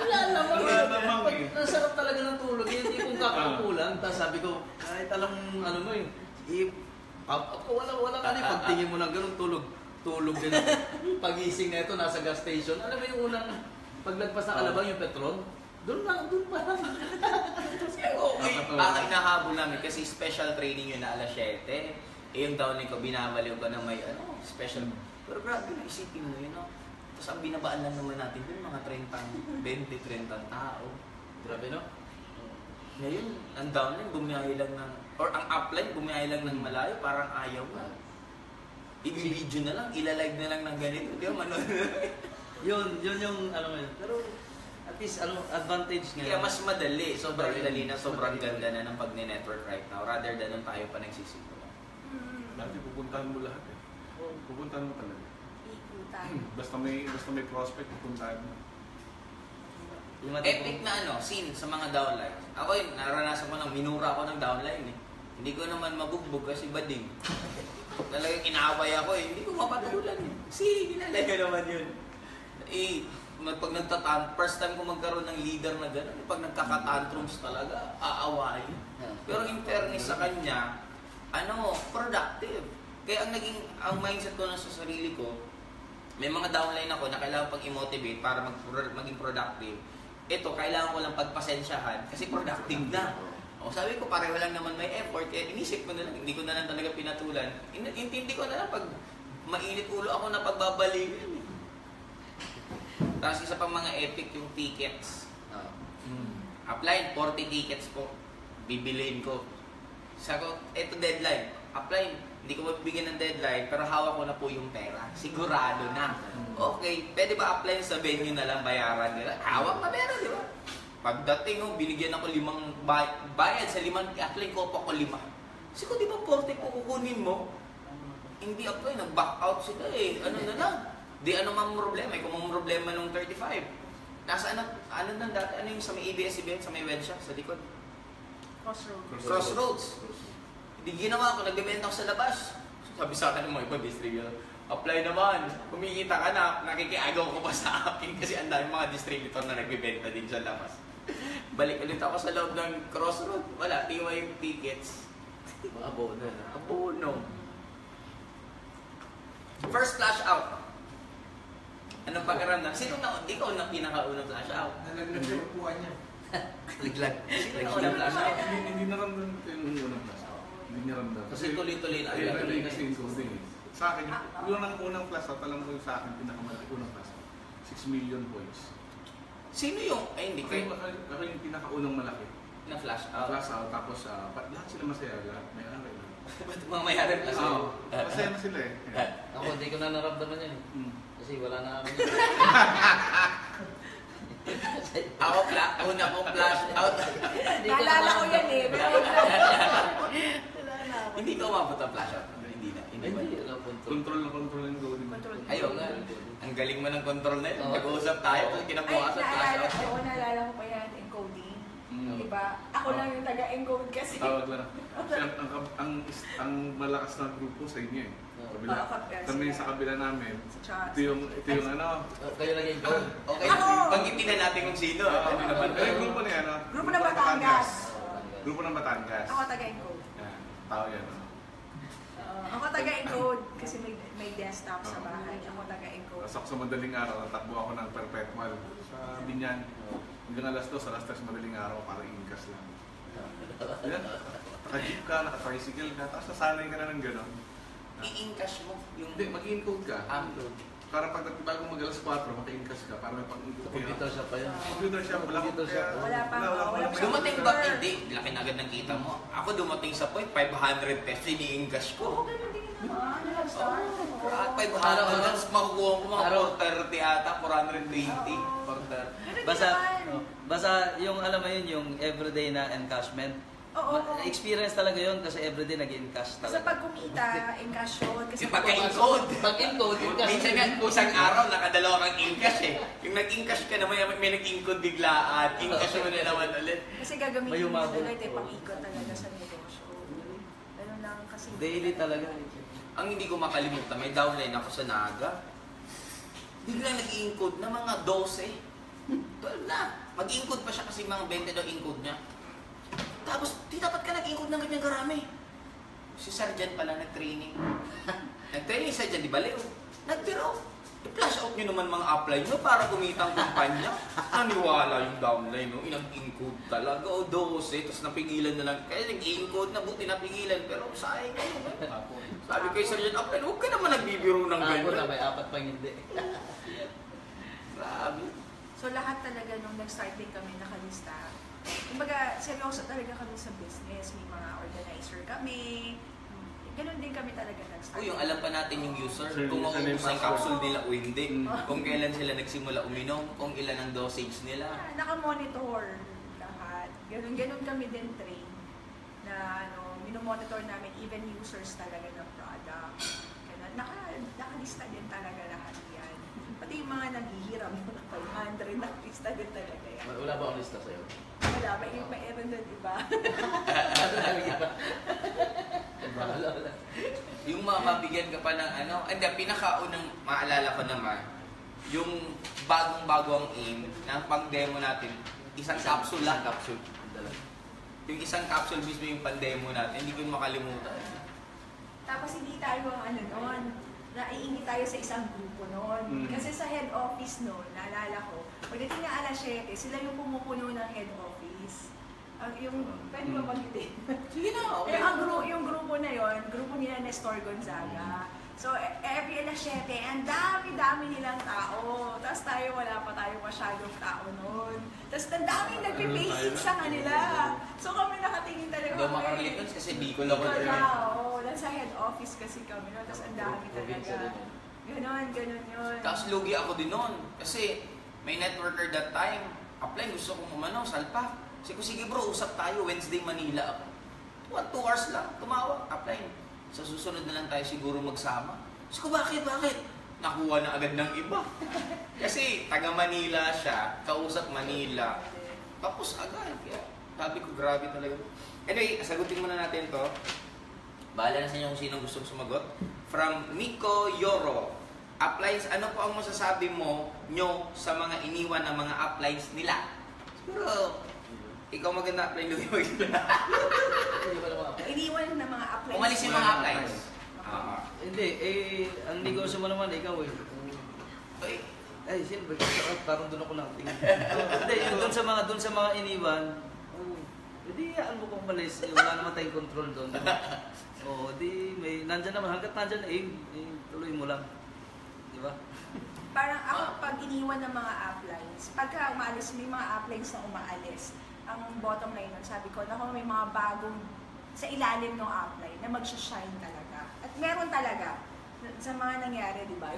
Naglalamang eh. Ang sarap talaga ng tulog. Hindi kung kakakulang. Tapos sabi ko, kahit alam mo yun, wala pagtingin mo ng ganun tulog din. Pagising na ito, nasa gas station. Alam mo yung unang paglagpas ng Alabang yung petrol? Doon pa lang. Okay. Inahabol namin kasi special training yun na alas 7. Yung downing ko, binabaliw ko na may special. Pero grabe, naisipin mo yun. Tapos ang binabaan lang naman natin yun, mga 20-30 tao. Grabe, no? Ngayon, ang downline, bumiyahe lang ng, or ang upline, bumiyahe lang ng malayo, parang ayaw na. I-video na lang, ilalive na lang ng ganito. Di ba, manood? Yun yung yun. Pero at least advantage Kaya ngayon. mas madali, sobrang dali na, sobrang ganda na ng pag-network right now rather than nung tayo pa nagsisimula. Dati pupuntahan mo lahat eh. Pupuntahan mo talaga. Ikutan. Basta may prospect, pupuntahan mo. Yung matipong- Epic na scene sa mga downline. Ako yun, naranasan ko ng minura ako ng downline eh. Hindi ko naman mabugbog kasi bading. Talagang inaaway ako eh. Hindi ko mapatulan eh. Sige, ginalaga naman yun. Pag first time ko magkaroon ng leader na gano'n, pag nagkakatantrums talaga, aawayin. Pero in fairness sa kanya, productive. Kaya ang mindset ko na sa sarili ko, may mga downline ako na kailangan pang i-motivate para maging productive. Ito, kailangan ko lang pagpasensyahan kasi productive na. O sabi ko, pareho lang naman may effort, kaya inisip ko na lang, hindi ko na lang talaga pinatulan. Intindi ko na lang pag mainit ulo ako na pagbabalikan. Tapos isa pang mga epic yung tickets. Apply, 40 tickets po. Bibiliin ko. Sabi ko, eto deadline. Apply, hindi ko mabibigyan ng deadline, pero hawak ko na po yung pera. Sigurado na. Okay, pwede ba apply sa venue na lang, bayaran nila? Hawak na pera, di ba? Pagdating binigyan ako 5 bayad sa 5, apply ko pa ko 5. Kasi ko, di ba 40 po kukunin mo? Hindi apply, nag-back out sila eh. Ano na lang? Di ano mang problema, kung mang problema nung 35. Nasa nang dati, yung sa may ABS-CBN, sa may Wensha, sa likod? Crossroads. Hindi ginawa ko, nagbebenta ako sa labas. Sabi sa akin ng mga iba distributor, apply naman, kumikita ka na, nakikiagaw ko pa sa akin kasi ang dami mga distributor na nagbebenta din sa labas. Balik ulit ako sa loob ng Crossroad, wala, tiwa yung tickets. Abono. Abono. First flash out. Anong pakiramdam? Sino na, ikaw na pinakaunang flash out? Nalaglag sa upuan niya. Liglag. Sino na Liglag. unang flash out? Hindi naramdaman ko yung unang class. Hindi naramdaman. Kasi tuloy-tuloy na. Ayun kasi yung coding eh. Sa akin, yung unang class out, alam ko yung sa akin, pinakamalaki unang class out. 6 million points. Sino yung, hindi kayo Ako yung pinakaunang malaki. na flash out? Class out, tapos lahat sila masaya, lahat may aral. Ba't mga mayroon kasi? Oo, masaya na sila eh. Ako, hindi ko na naramdaman yan eh. Kasi wala na kami. Ako una pong flash out. Naalala ko yan eh. Pero Hindi ko umabot ang flash out. Hindi na. Hindi ba? Hindi, wala control. Control ng coding. Control. Ayaw nga. Ang galing mo ng control na yun. Oo. Nag-uusap tayo. Oo. Kinabukasan flash out. Naalala ko pa yan, encoding. Mm. Diba? Ako lang yung taga-encode kasi. Tawag lang. Kasi ang malakas na grupo sa inyo eh. Kabila. Kami sa kabila namin. Sa Ito yung ano. Kayo lagi ikaw. Okay, pag-itin na natin kung sino. Ano naman? Grupo na yan. Grupo ng Batangas. Grupo ng Batangas. Ako taga-encode. Yan. Tao yan. Ako taga-encode kasi may desktop sa bahay. Ako taga-encode. Pasok sa madaling araw, natakbo ako ng perpetual sa Binyan. Hanggang alas 2, alas 3 madaling araw para ingkas lang. Yan. Naka-jeep ka, naka-tricycle ka, tapos nasanay ka na ng gano'n. I-encash mo yung Hindi, mag-encode ka. upload. Para pag bago mag-alas 4, maka-ingkas ka para may pang-encode ka. Computer shop pa yan. Computer shop, wala Computer shop. Wala pa. Wala pa. Dumating ba? Hindi. Laki na agad ng kita mo. Ako dumating sa point, 500 pesos. Ini-encash Oo, ko. ganun din naman. Nag-start. At 500 pesos, makukuha ko mga 430 ata, 420. 430. Basta yung alam mo yun, yung everyday na encashment. Oo. Experience talaga yun kasi everyday nag-encash Basta talaga. pag kumita, encash yun. Kasi Yung pagka-encode. Pag-encode, Minsan nga, isang araw, nakadalawa kang encash eh. Yung nag-encash ka na, may nag-encode biglaan. Encash mo na naman ulit. Kasi gagamitin May mo umabot. talaga pang-ikot talaga sa negosyo. Ganun lang kasi. Daily talaga. Ang hindi ko makalimutan, may downline ako sa Naga. Biglang nag-encode na mga 12. 12 na. Mag-encode pa siya kasi mga 20 daw encode niya. Tapos, di dapat ka nag-encode ng ganyan karami. Si Sergeant pala nag-training. Nag-training si Sergeant, di ba, Leo? Nag-biro. I-flash out nyo naman mga upline nyo para kumita ang kumpanya. Naniwala yung downline, no? Inag-encode talaga. O 12, tapos napigilan na lang. Kaya nag-encode na, buti napigilan. Pero sayang kayo. Sabi kay Sergeant Upline, huwag ka naman nagbibiro ng Ako na ganyan. may 4 pang hindi. Grabe. So lahat talaga nung nag-start din kami nakalista. Kumbaga, seryoso talaga kami sa business. May mga organizer kami. ganun din kami talaga nag-start. O yung alam pa natin yung user, Sir, kung sir, maubos ang sir. capsule nila o hindi, Mm. kung kailan sila nagsimula uminom, kung ilan ang dosage nila. Naka-monitor lahat. Ganun kami din train na minomonitor namin even users talaga ng product. Ganun. Nakalista din talaga lahat yan. Pati yung mga naghihiram ng 500, nakalista din talaga yan. Wala ba ang lista sa'yo? Wala, mayroon din iba. Wala. Yung mabigyan ka pa ng and the pinakaunang maalala ko naman, yung bagong-bago ang aim na pang-demo natin, isang capsule lang. Capsule. Dala. Yung isang capsule mismo yung pang-demo natin, hindi ko makalimutan. Tapos hindi tayo noon, naiingi tayo sa isang grupo noon. Kasi sa head office noon, naalala ko, pagdating na alas 7, sila yung pumupuno ng head office. Pwede ba banggitin? Sige na, okay. Yung grupo na yon, grupo nila Nestor Gonzaga. So, every alas 7, ang dami-dami nilang tao. Tapos tayo, wala pa tayo masyadong tao noon. Tapos ang daming nagpipay sa kanila. So, kami nakatingin talaga. Hindi ako makarelate nun kasi Bicol ako. Oo, lang sa head office kasi kami noon. Tapos ang dami Probinsya talaga. din Ganon yun. Tapos lugi ako din nun. Kasi may networker that time. Apply, gusto kong salpa. Sige bro, usap tayo. Wednesday, Manila ako. 2 hours lang. Tumawag, apply. Sa susunod na lang tayo siguro magsama. Sabi ko, bakit? Nakuha na agad ng iba. Kasi taga Manila siya, kausap Manila. Tapos agad. Kaya sabi ko, grabe talaga. Anyway, sagutin muna natin to. Bahala na sa inyo kung sino gustong sumagot. From Miko Yoro. Applies, ano po ang masasabi nyo sa mga iniwan ng mga applies nila? Siguro, ikaw maganda apply, Louie. Iniwan ng mga applies. Umalis yung mga applies. Hindi, ang negosyo mo naman, ikaw eh. Ay, siyempre, parang doon ako nakatingin. Hindi, yung doon sa mga iniwan, hindi, mo kung malis, wala naman tayong control doon. Diba? Nandyan naman, hanggat nandyan, tuloy mo lang. Di ba? Parang ako, pag iniwan ng mga uplines, pagka umaalis, may mga uplines na umaalis. Ang bottom line nun, sabi ko, naku, may mga bagong sa ilalim ng upline na magsha-shine talaga. At meron talaga sa mga nangyari, di ba?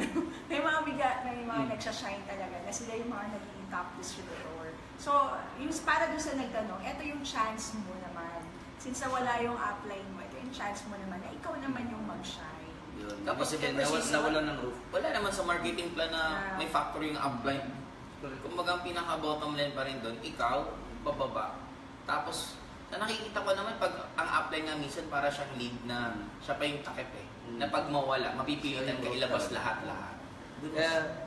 may mga nagsha-shine talaga na sila yung mga naging top distributor. So, yung para doon sa nagtanong, ito yung chance mo naman. Since wala yung upline mo, ito yung chance mo naman na ikaw naman yung mag-shine. Yun. Tapos Sabihin, nawala ng roof. Wala naman sa marketing plan na may factor yung upline. Kumbaga ang pinaka-bottom line pa rin doon, ikaw, bababa. Tapos, nakikita ko naman pag ang upline nga minsan para siyang lead na siya pa yung takip eh. Na pag mawala, mapipilitan ka ilabas lahat-lahat. Kaya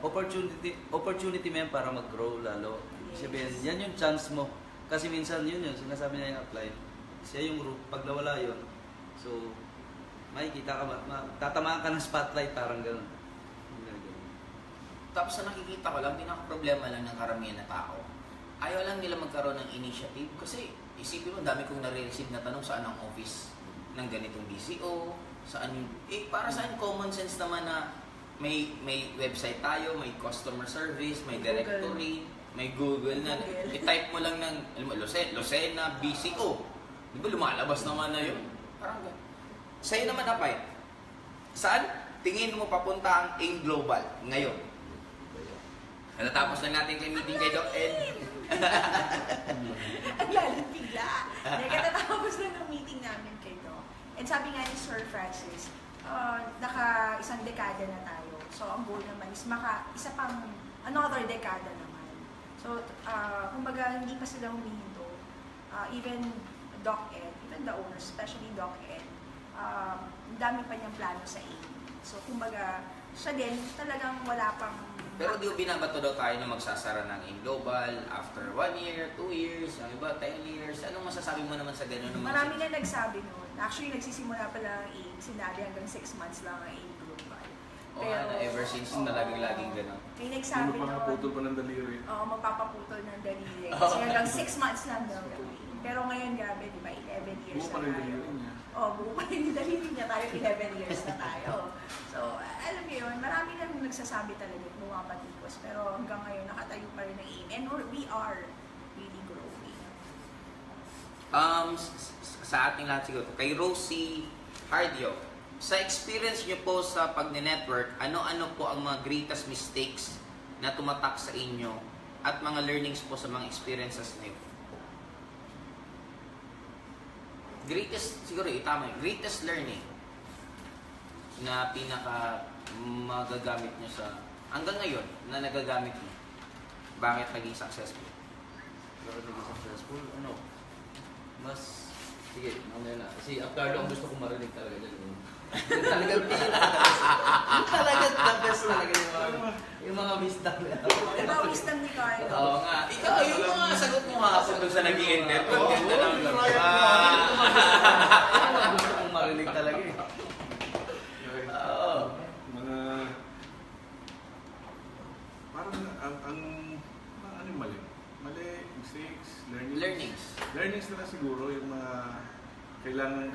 opportunity mo yan para mag-grow lalo. Sabihin, yan yung chance mo. Kasi minsan yun sinasabi niya yung apply. Siya yung group, pag nawala yun. So, makikita ka, tatamaan ka ng spotlight, parang gano'n. Tapos sa nakikita ko lang, pinaka-problema lang ng karamihan na tao. Ayaw lang nila magkaroon ng initiative kasi isipin mo, dami kong nare-receive na tanong saan ang office ng ganitong BCO, saan yung, para saan common sense naman na may website tayo, may customer service, may directory, may Google na, i-type mo lang ng, Lucena, BCO. Di ba lumalabas naman na yun? Parang gano'n. Sa'yo naman, Apay, saan tingin mo papunta ang AIM Global ngayon? Natapos lang natin kay meeting kay Doc Ed. Ang lalang bigla. Nagkatapos lang ng meeting namin kay Doc. And sabi nga ni Sir Francis, isang dekada na tayo. So, ang goal naman is isa pang another dekada naman. So, kumbaga, hindi pa sila humihinto. Even Doc Ed, even the owners, especially Doc Ed, ang dami pa niyang plano sa AIM. So, kumbaga, siya din, talagang wala pang... Pero di ba binabato daw tayo na magsasara ng AIM Global after 1 year, 2 years, ang iba 10 years. Anong masasabi mo naman sa gano'n? Marami na nagsabi noon. Actually, nagsisimula pala ang AIM. Sinabi hanggang 6 months lang ang AIM Global. Pero, ever since na laging gano'n. May nagsabi noon. Putol pa ng daliri. Oo, magpapaputol ng daliri. Kasi hanggang 6 months lang daw. Pero ngayon, grabe, di ba? 11 years Buo pa na rin tayo. daliri niya. Buo pa rin yung daliri niya tayo. 11 years na tayo. So, alam niyo yun, marami na nagsasabi talaga bumapatikos. Pero hanggang ngayon, nakatayo pa rin ang AIM. And we are really growing. Sa ating lahat siguro, kay Rosie Hardio, Sa experience nyo po sa pag-network, ano-ano po ang mga greatest mistakes na tumatak sa inyo at mga learnings po sa mga experiences na yun? Greatest, siguro tama yun, greatest learning na pinaka magagamit nyo sa, hanggang ngayon, na nagagamit nyo. Bakit naging successful? Pero naging successful, mas, sige, mamaya na. Si Apcardo ang gusto ko marinig talaga dyan. Yung talagang talagang the best talaga yung mga wisdom na. Diba wisdom ni Carlo? Oo nga. Ikaw, yung mga sagot mo hapon doon sa nag-i-ended. Ang ganda ng Yung gusto kong marinig talaga eh. Oo. Mga parang ang ano yung mali? Mali, mistakes, learnings. Learnings na siguro yung mga kailangan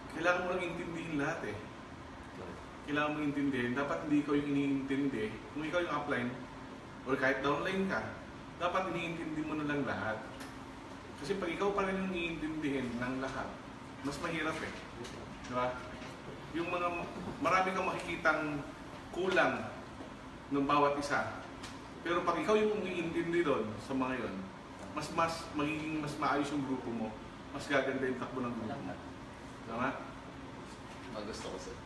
kailangan mo lang intindihin lahat eh. Kailangan mo intindihin. Dapat hindi ikaw yung iniintindi. Kung ikaw yung upline or kahit downline ka, dapat iniintindi mo na lang lahat. Kasi pag ikaw pa rin yung iniintindihin ng lahat, mas mahirap eh. Diba? Yung marami kang makikitang kulang ng bawat isa. Pero pag ikaw yung iniintindi doon sa mga yon, magiging mas maayos yung grupo mo. Mas gaganda yung takbo ng grupo mo. Tama? Magusto ko sir.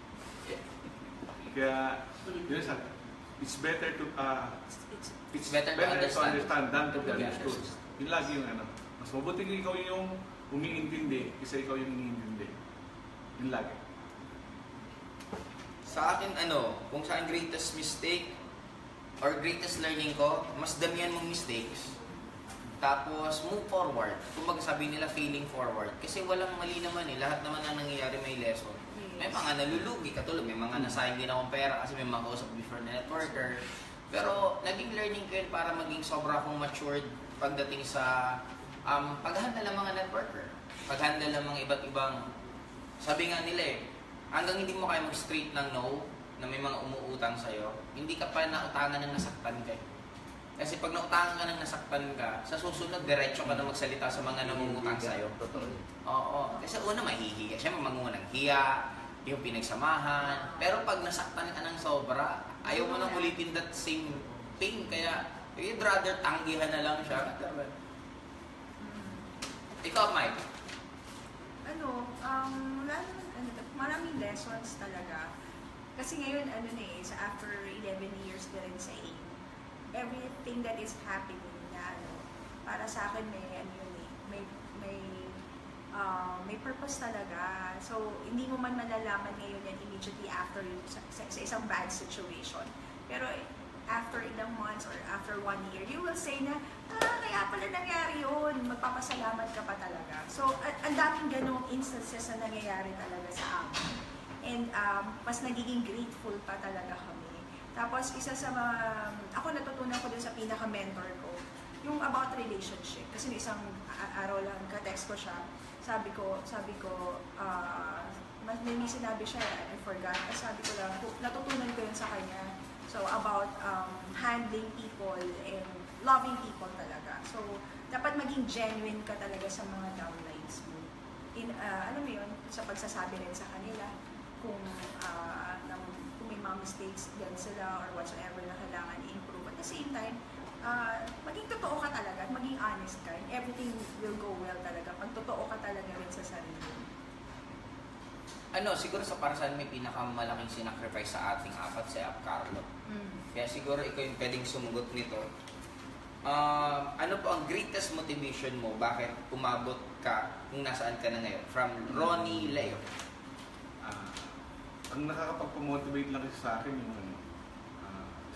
Kaya, yun sa, it's better to It's better to understand than to be understood. Yun lagi yung mas mabuti kung ikaw yung umiintindi kaysa ikaw yung iniintindi. Yun lagi. Sa akin, kung saan greatest mistake or greatest learning ko, mas damihan mong mistakes. Tapos, move forward. Kung sabi nila, feeling forward. Kasi walang mali naman eh. Lahat naman na nangyayari may lesson. May mga nalulugi, katulad may mga nasayang din akong pera kasi may mga kausap before na networker. Pero, naging learning ko yun para maging sobra akong matured pagdating sa paghandle ng mga networker. Paghandle ng mga iba't ibang, sabi nga nila eh, hanggang hindi mo kaya mag-straight ng no, na may mga umuutang sa'yo, hindi ka pa nautangan ng nasaktan ka. Kasi pag nautangan ka ng nasaktan ka, sa susunod, diretso ka na magsalita sa mga namumutang sa'yo. Totoo. Oo. Kasi una, mahihiya. Siyempre, mangunang hiya, yung pinagsamahan. Pero pag nasaktan ka ng sobra, ayaw mo nang ulitin that same thing. Kaya, you'd rather tanggihan na lang siya. Ikaw, Mike. Wala naman, maraming lessons talaga. Kasi ngayon, sa after 11 years na rin sa AIM, everything that is happening na, para sa akin may purpose talaga. So, hindi mo man malalaman ngayon yan immediately after sa isang bad situation. Pero after ilang months or after 1 year, you will say na, kaya pala nangyari yun. Magpapasalamat ka pa talaga. So, ang daming ganong instances na nangyayari talaga sa amin. And mas nagiging grateful pa talaga kami. Tapos, isa sa mga, ako natutunan ko din sa pinaka-mentor ko, yung about relationship. Kasi isang araw lang, ka-text ko siya, sabi ko, may sinabi siya, I forgot. Sabi ko lang, natutunan ko yun sa kanya. So, about handling people and loving people talaga. So, dapat maging genuine ka talaga sa mga downlines mo. Alam mo yun, sa pagsasabi rin sa kanila, kung may mga mistakes din sila or whatsoever na kailangan i-improve. At the same time, maging totoo ka talaga at maging honest ka and everything will go well talaga pag totoo ka talaga rin sa sarili. Siguro sa para saan may pinakamalaking sinacrifice sa ating apat si Apcardo. Kaya siguro ikaw yung pwedeng sumugot nito. Ano po ang greatest motivation mo? Bakit umabot ka kung nasaan ka na ngayon? From Ronnie Leo. Ang nakakapag-motivate lang kasi sa akin yung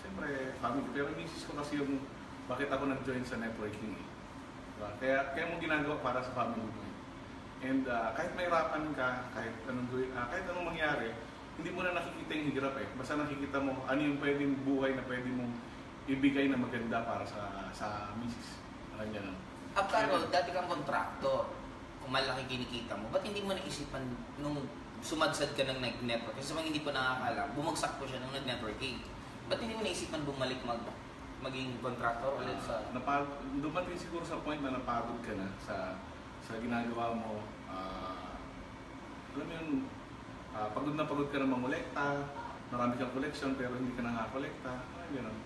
siyempre family. Pero misis ko kasi yung bakit ako nag-join sa networking eh. Diba? Kaya mo ginagawa para sa family mo eh. And kahit mahirapan ka, kahit anong mangyari, hindi mo na nakikita yung hirap eh. Basta nakikita mo ano yung pwedeng buhay na pwede mong ibigay na maganda para sa misis. Alam niya lang. Apcardo, dati kang kontraktor. Kung malaki kinikita mo, ba't hindi mo naisipan nung sumadsad ka ng nag-network? Kasi sa mga hindi po nakakaalam, bumagsak po siya nung nag-networking. Ba't hindi mo naisipan bumalik maging contractor ulit sa... Dumating siguro sa point na napagod ka na sa ginagawa mo. alam mo yun, pagod na pagod ka na mangolekta, marami kang collection pero hindi ka nakakolekta, gano'n.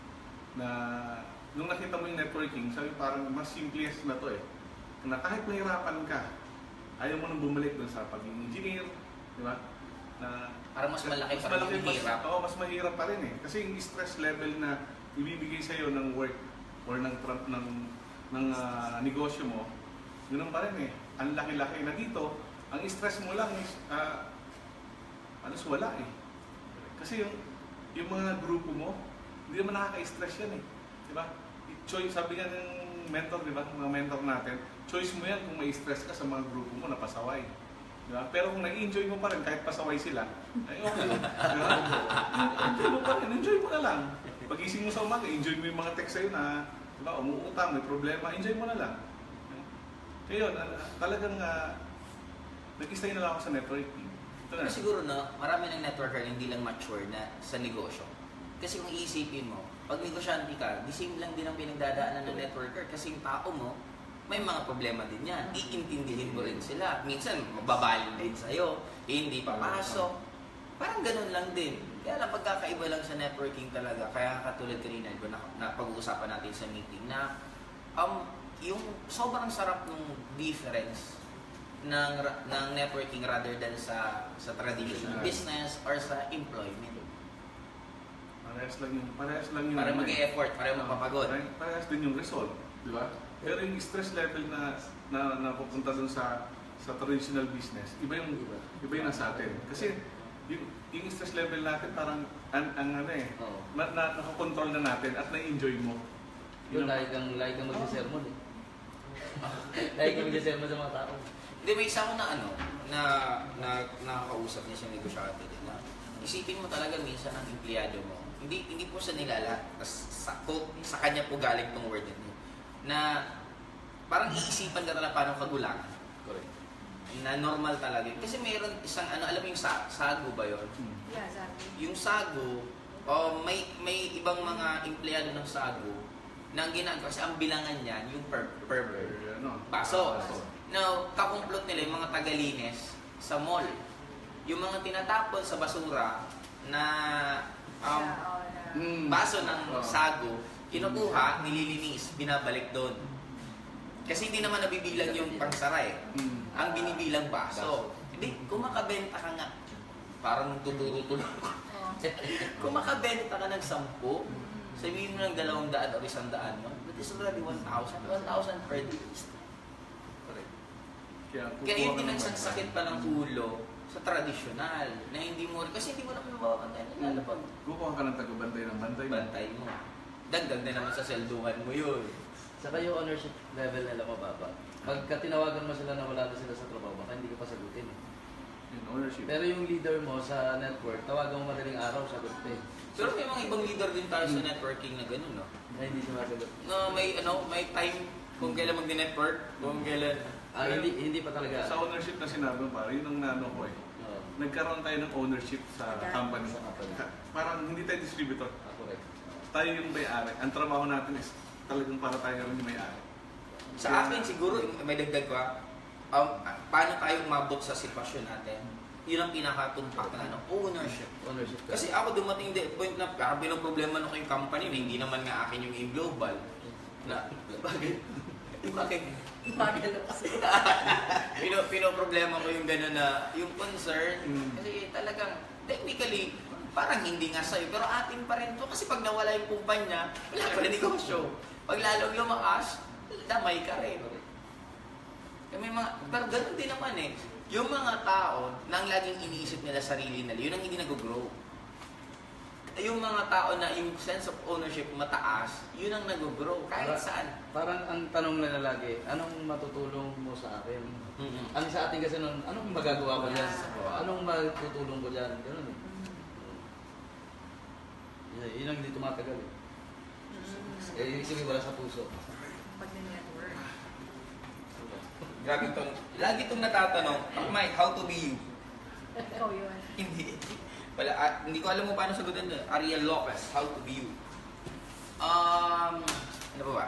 Na, nung nakita mo yung networking, sabi parang mas simplest na to eh. Na kahit mahirapan ka, ayaw mo nang bumalik dun sa pagiging engineer, di ba? Na, Parang mas malaki pa rin yung hirap. Oo, mas mahirap pa rin eh. Kasi yung stress level na ibibigay sa'yo ng work or ng negosyo mo, ganoon pa rin eh. Ang laki-laki na dito, ang stress mo lang is, wala eh. Kasi yung mga grupo mo, hindi naman nakaka-stress yan eh. Di ba? Choice, sabi nga ng mentor, di ba? Mga mentor natin, choice mo yan kung may stress ka sa mga grupo mo na pasaway. Di ba? Pero kung nai-enjoy mo pa rin kahit pasaway sila, ay okay. Di ba? Enjoy mo pa rin, enjoy mo na lang. Pagising mo sa umaga, enjoy mo yung mga text sa'yo na, di ba, umuutang, may problema, enjoy mo na lang. Kaya yun, talagang nag-stay na lang ako sa networking. Pero siguro no, marami ng networker na hindi lang mature na sa negosyo. Kasi kung iisipin mo, pag negosyante ka, the same lang din ang pinagdadaanan ng networker. Kasi yung tao mo, may mga problema din yan. Iintindihin mo rin sila. Minsan, mababalin din sa'yo, hindi papasok. Parang ganun lang din. Kaya lang pagkakaiba lang sa networking talaga. Kaya katulad kanina, na pag-uusapan natin sa meeting na yung sobrang sarap ng difference ng networking rather than sa traditional business or sa employment. Parehas lang yung Para mag-e-effort, para magpapagod. Parehas din yung result, di ba? Pero yung stress level na pupunta dun sa traditional business, iba yung nasa atin. Kasi yung stress level natin parang nakakontrol na natin at na-enjoy mo. Yun, lagi kang magsisermon eh. Lagi kang magsisermon sa mga tao. Hindi, may isa ko na nakakausap niya sa negosyante din na isipin mo talaga minsan ang empleyado mo. Hindi po sa nilala, sa kanya po galing tong word niya, na parang iisipan ka talaga paano kagulangan. Correct. Na normal talaga. Kasi mayroon isang alam mo yung sago ba yun? Yeah, exactly. Yung sago, may ibang mga empleyado ng sago na ang ginagawa, kasi ang bilangan niyan, yung per baso. Now, kakumplot nila yung mga tagalinis sa mall. Yung mga tinatapon sa basura na baso ng sago, kinukuha, nililinis, binabalik doon. Kasi hindi naman nabibilang yung pangsara eh. Ang binibilang baso. Hindi, kung makabenta ka nga, parang tuturo-tulo. Kung makabenta ka ng 10, sabihin mo ng 200 o 100 mo, that is already 1,000. 1,000 per day. Kaya hindi nagsasakit pa ng ulo sa tradisyonal na hindi mo, kasi hindi mo naman mababantayan. Lalo pag kukuha ka ng taga-bantay ng bantay mo. Dagdag na naman sa selduhan mo yun. Saka yung ownership level nila mababa. Pagka tinawagan mo sila na wala na sila sa trabaho, baka hindi ka pa sagutin. Yung ownership. Pero yung leader mo sa network, tawagan mo madaling araw, sagot pa eh. Pero may mga ibang leader din tayo sa networking na gano'n, no? Na hindi sumasagot. No, may time kung kailan mag-network, kung kailan. Hindi pa talaga. Sa ownership na sinabi mo, yun ang nano ko eh. Nagkaroon tayo ng ownership sa company. Parang hindi tayo distributor. Correct. Tayo yung may-ari. Ang trabaho natin is talagang para tayo rin yung may-ari. Sa akin siguro, may dagdag ko paano tayo umabot sa sitwasyon natin? Yun ang pinakatumpak na ownership. Kasi ako dumating din point na parang problema na ko yung company na hindi naman nga akin yung global. Na, bakit? Pinoproblema ko yung gano'n na, yung concern, kasi talagang, technically, parang hindi nga sa'yo, pero atin pa rin to. Kasi pag nawala yung kumpanya, wala pa rin negosyo. Pag lalong lumakas, damay ka rin. Pero gano'n din naman eh. Yung mga tao na ang laging iniisip nila sarili nila, yun ang hindi nag-grow. Yung mga tao na yung sense of ownership mataas, yun ang nag-grow kahit saan. Parang ang tanong nila lagi, anong matutulong mo sa akin? Ang sa atin kasi nun, anong magagawa ko dyan? Anong matutulong ko dyan? Ganun eh. Yun ang hindi tumatagal eh. Ibig sabihin wala sa puso. Pag-network. Grabe itong, lagi itong natatanong, Mike, how to be you? Ikaw yun. Hindi. Wala, hindi ko alam mo paano sagutin doon. Ariel Lopez, how to be you? Ano ba ba?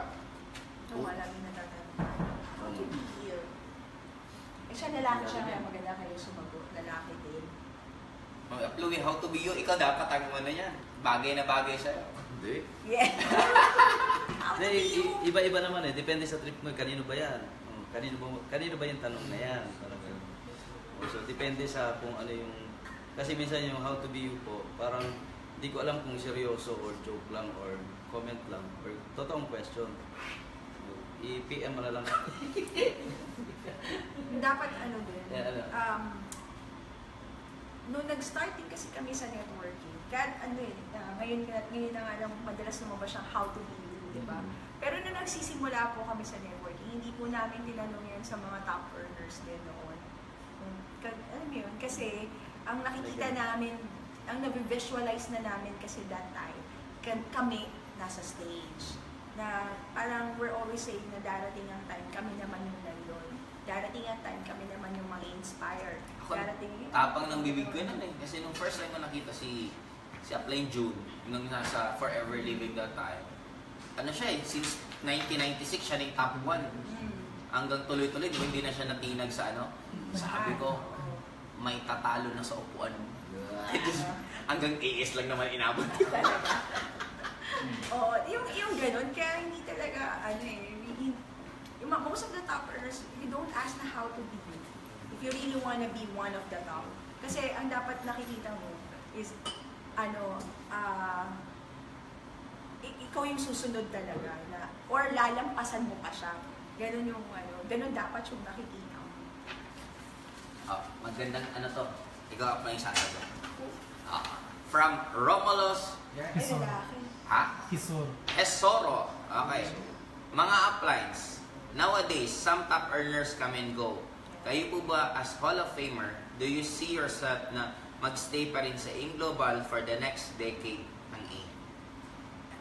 Ito, wala rin natatanong. How to be here. Siya lalaki siya, kaya maganda kayo sumagot. Lalaki din. Louie, how to be you, ikaw dapat ang ano yan. Bagay na bagay sa'yo. Hindi. Yeah. How to Hindi, be you? iba-iba naman eh. Depende sa trip mo, kanino ba yan? Kanino ba yung tanong na yan? Parang ganun. So, depende sa kung ano yung... Kasi minsan yung how to be you po, parang hindi ko alam kung seryoso or joke lang or comment lang or totoong question. I-PM mo na lang. Dapat ano din. Yeah, ano? Nung nag-start din kasi kami sa networking, kahit ano ngayon na nga lang madalas lumabas siyang how to be you, di ba? Pero nung nagsisimula po kami sa networking, hindi po namin tinanong yan sa mga top earners din noon. Alam mo yun, kasi ang nakikita namin, ang na-visualize na namin kasi that time, kami nasa stage. Na parang we're always saying na darating ang time, kami naman yung nandun. Darating ang time, kami naman yung ma-inspire. Darating yung... Tapang ng bibig ko nun eh. Kasi nung first time ko nakita si Upline June, nung nasa Forever Living that time, ano siya eh, since 1996 siya na yung top 1. Hanggang tuloy-tuloy, hindi na siya natinag sa ano. Sabi ko, may tatalo na sa upuan mo. Hanggang AS lang naman inabot. Oo, yung ganun, kaya hindi talaga, most of the top earners, you don't ask na how to be you. If you really wanna be one of the top. Kasi ang dapat nakikita mo is, ikaw yung susunod talaga, or lalampasan mo pa siya. Ganun yung, ganun dapat yung nakikita mo. Magandang ano to. Ikaw pa yung sasagot. From Romulos Ay, lalaki. Kisor. Esoro. Okay. Mga uplines, nowadays, some top earners come and go. Kayo po ba as Hall of Famer, do you see yourself na magstay pa rin sa AIM Global for the next decade ng AIM?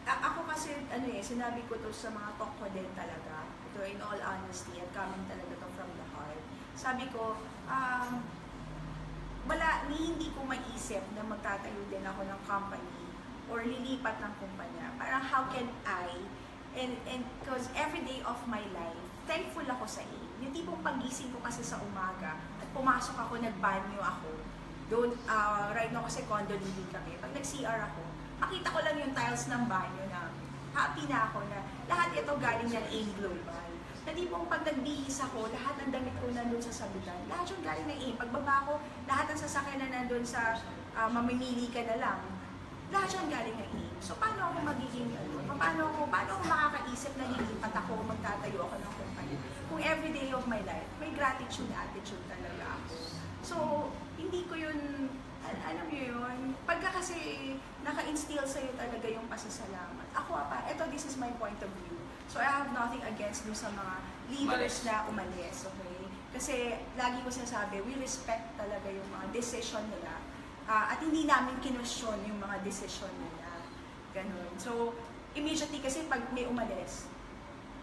Ako kasi, sinabi ko to sa mga talk ko din talaga. Ito, in all honesty, at coming talaga to from the heart. Sabi ko, hindi ko maisip na magtatayo din ako ng company or lilipat ng kumpanya. Parang how can I, and because every day of my life, thankful ako sa AIM. Yung tipong pagising ko kasi sa umaga at pumasok ako, nagbanyo ako. Doon, right now kasi condo living kami. Pag nag-CR ako, makita ko lang yung tiles ng banyo namin. Happy na ako na lahat ito galing ng AIM Global. Na tipong pag nagbihis ako, lahat ng damit ko nandun sa sabitan. Lahat yung galing ng AIM. Pagbaba ko, lahat ng sasakyan na nandun sa mamimili ka na lang. Lahat yung galing ng AIM. So paano ako magiging paano ako makakaisip na lilipat ako, magtatayo ako ng kumpanya? Kung every day of my life, may gratitude attitude talaga ako. So, hindi ko yun, alam mo yun, pagka kasi naka-instill sa'yo talaga yung pasasalamat. Ako this is my point of view. So, I have nothing against sa mga leaders na umalis, okay? Kasi, lagi ko sinasabi, we respect talaga yung mga decision nila. At hindi namin kinwestiyon yung mga decision nila. Ganun. So, immediately kasi pag may umalis,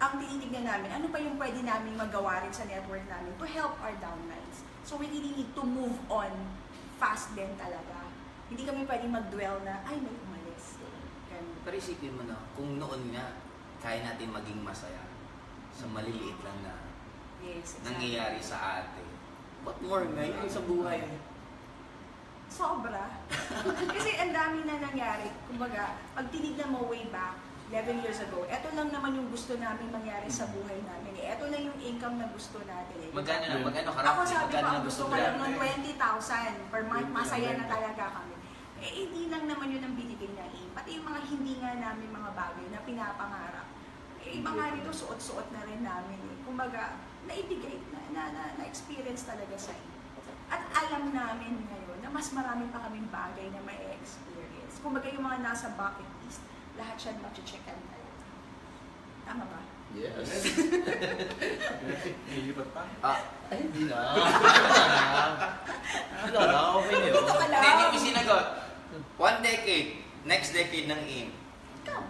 ang tinitignan namin, ano pa yung pwede namin magawa rin sa network namin to help our downlines. So, we really need to move on fast din talaga. Hindi kami pwedeng mag-dwell na, ay, may umalis. Ganun. Pero isipin mo na, kung noon nga, kaya natin maging masaya sa maliliit lang na nangyayari sa atin. What more ngayon sa buhay? Sobra. Kasi ang dami na nangyari. Kumbaga, pag tinignan mo way back, 11 years ago, eto lang naman yung gusto namin mangyari sa buhay namin. Eto lang yung income na gusto natin. Magkano karami? Ako sabi ko, ang gusto ko lang ng 20,000 per month, masaya na talaga kami. Hindi lang naman yun ang binigay na AIM. Pati yung mga hindi nga namin mga bagay na pinapangarap. Iba nga nito, suot-suot na rin namin. Kumbaga, naibigay, na-experience talaga sa AIM. At alam namin ngayon na mas marami pa kaming bagay na may experience. Kumbaga yung mga nasa bucket list, lahat siya mag-checkan tayo. Tama ba? Yes. Nilipat pa? Hindi na. Okay na yun. Dito ka lang. Hindi yung sinagot. 1 decade, next decade ng AIM. Ikaw.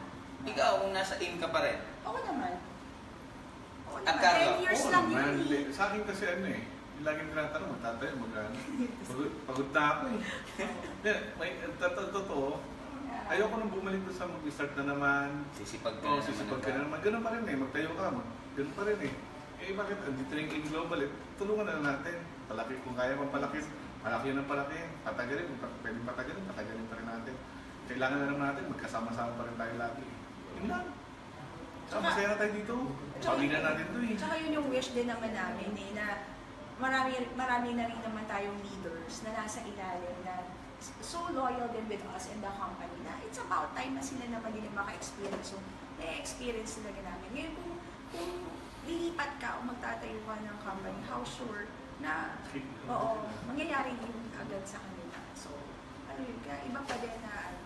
Ikaw, kung nasa AIM ka pa rin. Ako naman. At Carlo? 10 years Oo lang naman. yun eh. Sa akin kasi laging tinatanong, magtatayo, magkano? Pagod na ako eh. Totoo, ayoko nang bumalik doon sa mag-start na naman. Sisipag ka Oo, na sisipag naman. ka na naman. Ganun pa rin eh. Magtayo ka, ganun pa rin eh. Eh bakit? Andito rin yung global eh. Tulungan na lang natin. Palaki, kung kaya pang palaki, palaki ng palaki. Patagalin, kung pwedeng patagalin pa rin natin. Kailangan na lang natin, magkasama-sama pa rin tayo lagi. Yun lang. Tsaka masaya na tayo dito. Pamilya natin to eh. Tsaka yun yung wish din naman namin eh, na marami na rin naman tayong leaders na nasa ilalim na so loyal din with us and the company na it's about time na sila naman din maka-experience. So, na-experience talaga namin. Ngayon, kung lilipat ka o magtatayo ka ng company, how sure na, oo, mangyayari din agad sa kanila. So, ano yun, kaya iba pa din na,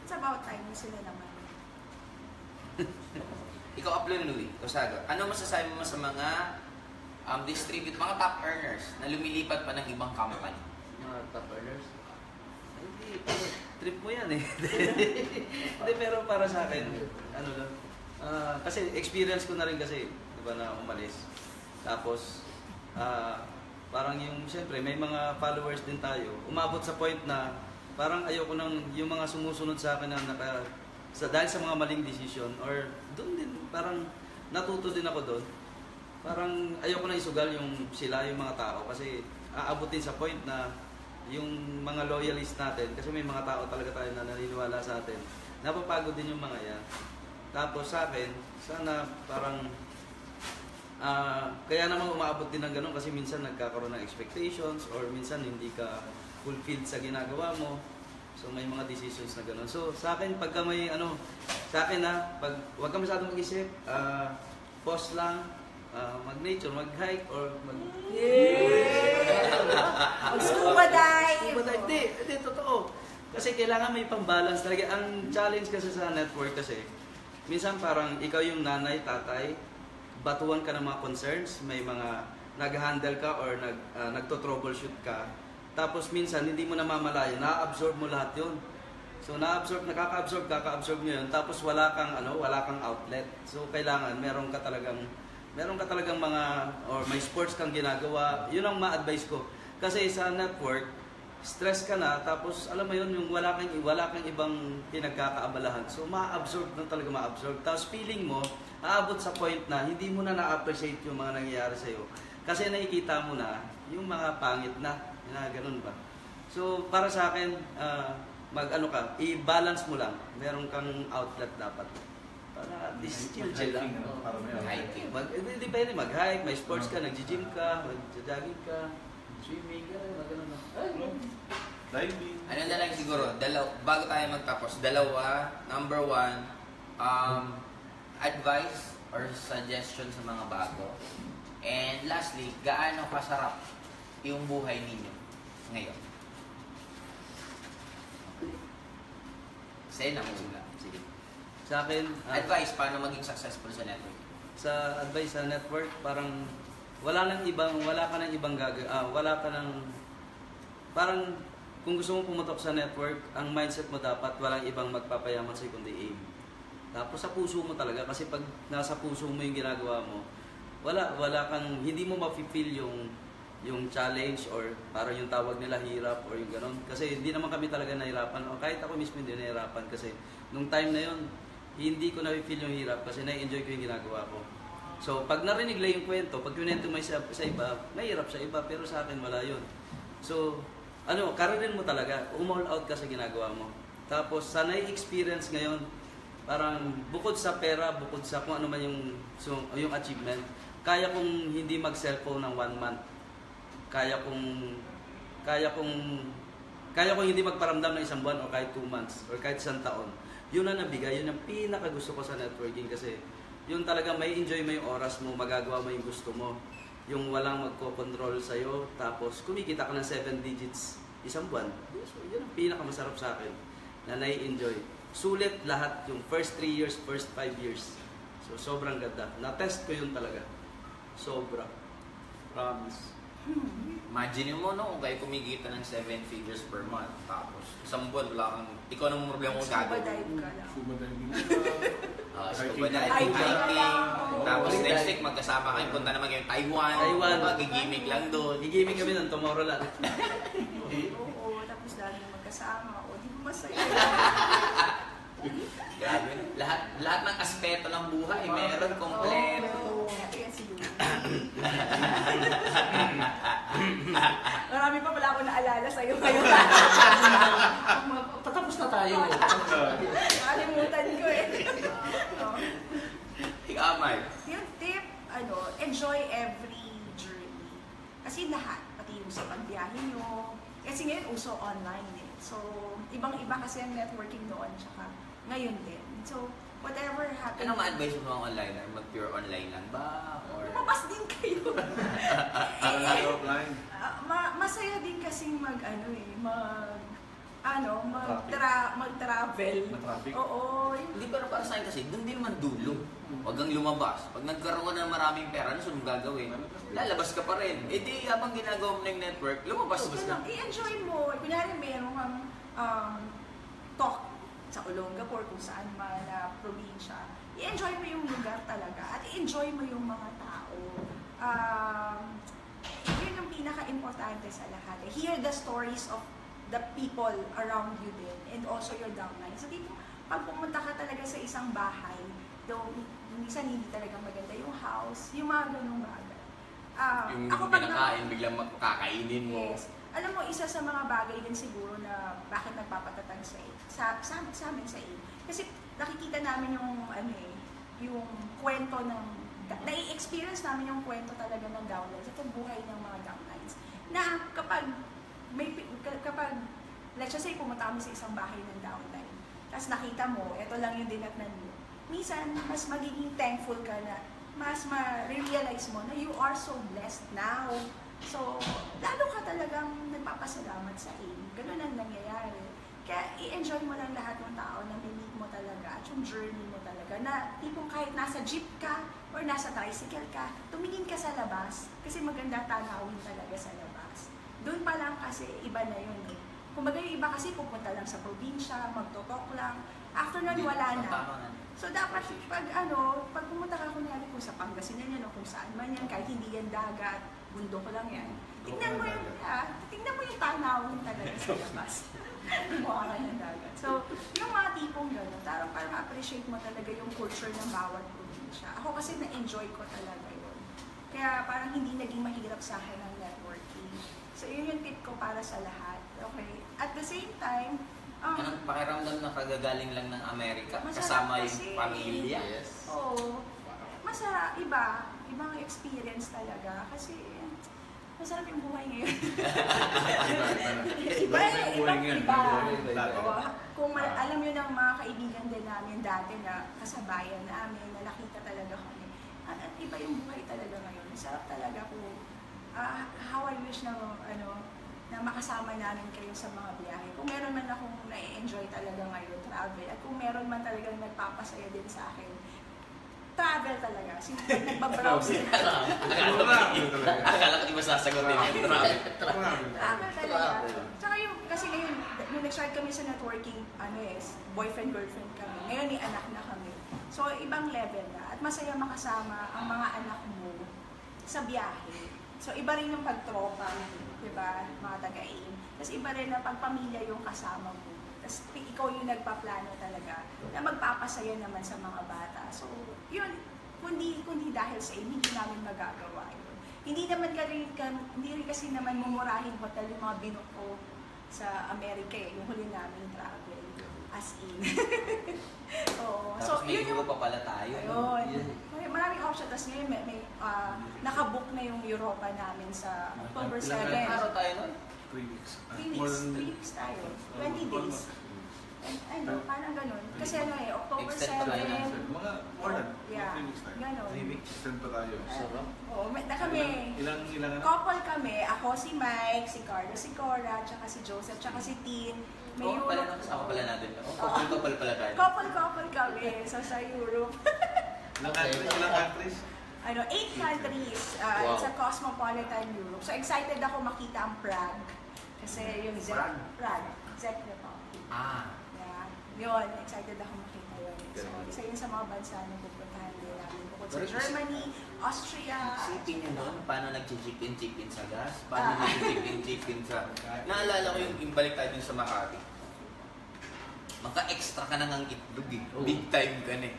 it's about time na sila naman. Ikaw, Aplon Louie, Tosago, ano masasabi mo sa mga mga top earners na lumilipat pa ng ibang company? Mga top earners. Hindi, trip mo yan eh. Hindi, pero para sa akin, ano lang, kasi experience ko na rin kasi, di ba, na umalis. Tapos, parang siyempre, may mga followers din tayo. Umabot sa point na, parang ayoko nang yung mga sumusunod sa akin na dahil sa mga maling decision, or doon din, parang natuto din ako doon. Parang ayoko na isugal yung mga tao kasi aabutin sa point na yung mga loyalist natin, kasi may mga tao talaga tayo na naniniwala sa atin, napapagod din yung mga yan. Tapos sa akin, sana parang kaya naman umaabot din ng ganun kasi minsan nagkakaroon ng expectations or minsan hindi ka fulfilled sa ginagawa mo. So may mga decisions na ganun. So sa akin, pagka may sa akin wag ka masyadong mag-isip, pause lang, mag-nature, mag-hike, or Scuba dive! Scuba dive. Hindi, totoo. Kasi kailangan may pang-balance talaga. Ang challenge kasi sa network kasi, minsan parang ikaw yung nanay, tatay, batuan ka ng mga concerns, may mga nag-handle ka or nagto-troubleshoot ka. Tapos minsan, hindi mo namamalayan, na-absorb mo lahat yun. So, kaka-absorb mo yun, tapos wala kang outlet. So, kailangan, meron ka talagang mga, or may sports kang ginagawa, yun ang ma-advise ko. Kasi sa network, stress ka na, tapos alam mo yun, yung wala kang ibang pinagkakaabalahan. So, ma-absorb. Tapos feeling mo, aabot sa point na hindi mo na na-appreciate yung mga nangyayari sa'yo. Kasi nakikita mo na yung mga pangit na ganun ba. So, para sa akin, i-balance mo lang. Meron kang outlet dapat. Para at least chill lang. Hiking. Hindi pwede mag-hike, may sports ka, nag-gym ka, mag-jogging ka, swimming ka, magano na. Diving. Ano na lang siguro, bago tayo magtapos, number one, advice or suggestion sa mga bago. And lastly, gaano kasarap yung buhay ninyo ngayon? Say na muna. Sige. Sa akin, Advice, paano maging successful sa network? sa advice sa network, parang wala ka ng ibang parang kung gusto mo pumutok sa network, ang mindset mo dapat walang ibang magpapayaman sa kundi aim. Tapos sa puso mo talaga, kasi pag nasa puso mo yung ginagawa mo, hindi mo ma-feel yung challenge or parang yung tawag nila hirap or yung ganon. Kasi hindi naman kami talaga nahirapan. O kahit ako mismo hindi nahirapan kasi nung time na yon hindi ko na-feel yung hirap kasi na-enjoy ko yung ginagawa ko. So pag narinig lang yung kwento, pag kwento mo sa iba, may hirap sa iba pero sa akin wala yun. So karirin mo talaga, all out ka sa ginagawa mo. Tapos sa na-experience ngayon, parang bukod sa pera, bukod sa kung ano man yung achievement, kaya kong hindi mag-cellphone ng 1 month. Kaya kong hindi magparamdam ng 1 buwan o kahit 2 months or kahit 1 taon. Yun ang nabigay, yun ang pinaka gusto ko sa networking kasi yun talaga may enjoy mo yung oras mo, magagawa mo yung gusto mo. Yung walang magko-control sa'yo, tapos kumikita ka ng 7 digits 1 buwan. So, yun ang pinaka masarap sa akin na nai-enjoy. Sulit lahat yung first 3 years, first 5 years. So, sobrang ganda. Na-test ko yun talaga. Sobra. Promise. Imagine mo kung kayo kumikita ng 7 figures per month, tapos 1 buwan wala kang, ikaw nang problema kung Scuba gagawin. dive ka lang. Scuba diving. Scuba diving, Hiking. hiking, tapos Hiking. next week magkasama kayo, punta naman kayo Taiwan, magigimik lang doon. Gigimik kami ng Tomorrowland. Oo, tapos laging magkasama. O, di ba masaya? Grabe. Lahat ng aspeto ng buhay, meron kompleto. Oo, kaya si Louie. naalala sa'yo ngayon. Patapos na tayo. Nakalimutan ko eh. Oh. Amal. Yung tip, enjoy every journey. Kasi lahat, pati yung sa pagbiyahe nyo. Kasi ngayon, uso online eh. So, ibang-iba kasi ang networking doon, tsaka ngayon din. So, whatever happens. Anong ma-advise mo mga online? Mag-pure online lang ba? Or... Lumabas din kayo. Offline. Masaya din kasing mag-travel. Mag-traffic. Oo. Hindi, pero para sa akin kasi, doon din man dulo. Huwag kang lumabas. Pag nagkaroon ka ng maraming pera, ano saan mo gagawin? Lalabas ka pa rin. Eh di, habang ginagawa mo ng network, lumabas ka. I-enjoy mo. Kunyari, meron kang talk sa Olongapo, kung saan man na probinsya. I-enjoy mo yung lugar talaga at i-enjoy mo yung mga tao. Yun yung pinaka-importante sa lahat. Hear the stories of the people around you din and also your downline. So, dito, pag pumunta ka talaga sa isang bahay, though minsan hindi talaga maganda yung house, yung mga ganung bagay. Yung ako pinakain, biglang makakainin mo. Yes. Alam mo, isa sa mga bagay din siguro na bakit nagpapatatag sa amin sa A. Kasi nakikita namin yung yung kwento ng nai-experience namin yung kwento talaga ng downlines at yung buhay ng mga downlines. Na kapag let's just say pumunta kami sa isang bahay ng downline, tapos nakita mo, ito lang yung dinatnan mo. Minsan, mas magiging thankful ka na, mas ma-realize mo na you are so blessed now. So, lalo ka talagang nagpapasalamat sa aim. Ganun ang nangyayari. Kaya i-enjoy mo lang lahat ng tao na meet mo talaga at yung journey mo talaga na tipong kahit nasa jeep ka or nasa tricycle ka, tumingin ka sa labas kasi maganda tanawin talaga sa labas. Doon pa lang kasi iba na yun eh. Kumbaga yung iba kasi pupunta lang sa probinsya, magtotok lang. After nun, wala na. So dapat pag pumunta ka kunyari kung sa Pangasinan yan o kung saan man yan, kahit hindi yan dagat, bundok lang yan. Tingnan mo yung tanawin talaga sa labas. Mukha ka ng dagat. So, yung mga tipong gano'n, para ma-appreciate mo talaga yung culture ng bawat probinsya. Ako kasi na-enjoy ko talaga yun. Kaya parang hindi naging mahirap sa akin ang networking. So, yun yung tip ko para sa lahat. Okay? At the same time, Anong pakiramdam na kagagaling lang ng Amerika? Masarap Kasama kasi. yung pamilya? Yes. oo, ibang experience talaga. Kasi, masarap yung buhay ngayon. Kung alam nyo ng mga kaibigan din namin dati na kasabayan namin, na nakita talaga kami, iba yung buhay talaga ngayon. Masarap talaga kung how I wish na na makasama namin kayo sa mga biyahe. Kung meron man akong na-enjoy talaga ngayon, travel, at kung meron man talagang nagpapasaya din sa akin, travel talaga. Nagbabrowse din. Akala ko di ba sasagutin yung travel. Travel talaga. Tsaka kasi ngayon, nung nag-start kami sa networking, boyfriend-girlfriend kami. Ngayon, may anak na kami. So, ibang level na. At masaya makasama ang mga anak mo sa biyahe. So, iba rin yung pagtropa, diba? Mga taga-aim. Tapos iba rin na pagpamilya yung kasama mo. Tapos ikaw yung nagpaplano talaga na magpapasaya naman sa mga bata. So, yun, kundi dahil sa aim, hindi namin magagawa yun. Hindi rin kasi naman mumurahin hotel yung mga binuko ko sa Amerika yung huli namin travel. As in. Oo. Tapos So, may yun guro pa pala tayo. Ayun. Maraming option. Tapos ngayon may nakabook na yung Europa namin sa October 7. Ilang araw tayo nun? 3 weeks. 3 weeks tayo. 20 days. Parang ganun. Kasi October Extend pa tayo 7. Mga more than Yeah. 3 weeks tayo. Ganon. 3 weeks. Extend pa tayo. Sarap. Oo, na kami. Ilang Couple kami. Ako si Mike, si Carlo, si Cora, tsaka si Joseph, tsaka si Tin. May Oo, pala Europe. kasama pala natin. Couple pala tayo. Couple kami. So sa Europe. Ilang countries? 8 countries. Wow. It's a cosmopolitan Europe. So excited ako makita ang Prague. Kasi yung Czech Republic. Yeah. Yun, excited ako makita yun. So, isa yun sa mga bansa na pupuntahan din namin. Bukod sa Germany, Austria. Isipin nyo nun, paano nag-chicken sa gas? Paano nag-chicken sa... Naalala ko yung balik tayo dun sa Makati. Maka-extra ka na ng itlog eh. Oh. Big time ka na eh.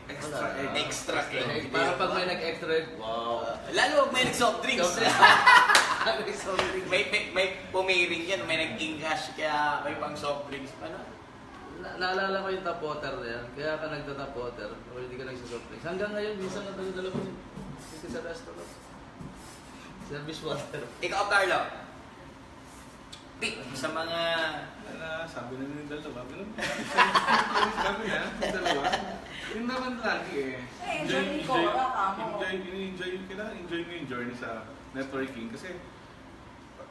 Extra egg. egg. Para pag may nag-extra egg, wow. Lalo pag may nag-soft drinks. Soft drink. may pumiring yan, may nag-ingash, kaya may pang soft drinks. Ano? Naalala ko yung tap water na yan. Kaya ka nagta-tap water. O hindi ka nagsa-soft drinks. Hanggang ngayon, minsan na dala mo yun. Kasi sa restaurant. Service water. Ikaw, Carlo. Pick sa mga... Sabi na yung dalawa. Ganun. Sabi na, yung dalawa. Yung naman lagi enjoy ko, enjoy mo yung journey sa networking. Kasi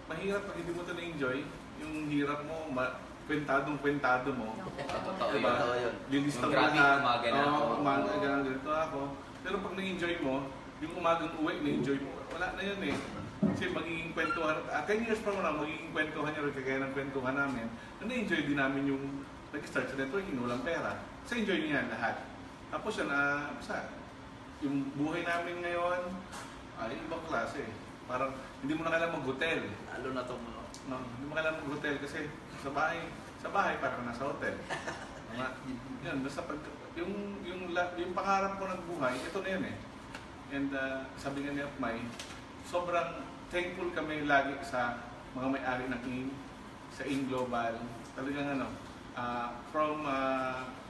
mahirap pag hindi mo ito na-enjoy. Yung hirap mo, kwentado mo. Totoo Diba? yun. Lilista mo Grabe, lahat. umaga na ako. Umaga na ganito ako. Pero pag na-enjoy mo, yung umagang uwi, na-enjoy mo, wala na yun eh. Kasi magiging kwentuhan, 10 years from now, magiging kwentuhan niya, kagaya ng kwentuhan namin, na-enjoy din namin yung nag-start sa networking, walang pera. Kasi enjoy niyo yan lahat. Tapos yun, basta, yung buhay namin ngayon, ay ibang klase. Parang hindi mo na kailangan mag-hotel. Lalo na itong mga. No, hindi mo kailangan mag-hotel kasi sa bahay parang nasa hotel. Yun, basta pag, yung pangarap ko ng buhay, ito na yun eh. And sabi nga ni Apmay, sobrang thankful kami lagi sa mga may-ari ng AIM, sa AIM Global. Talagang from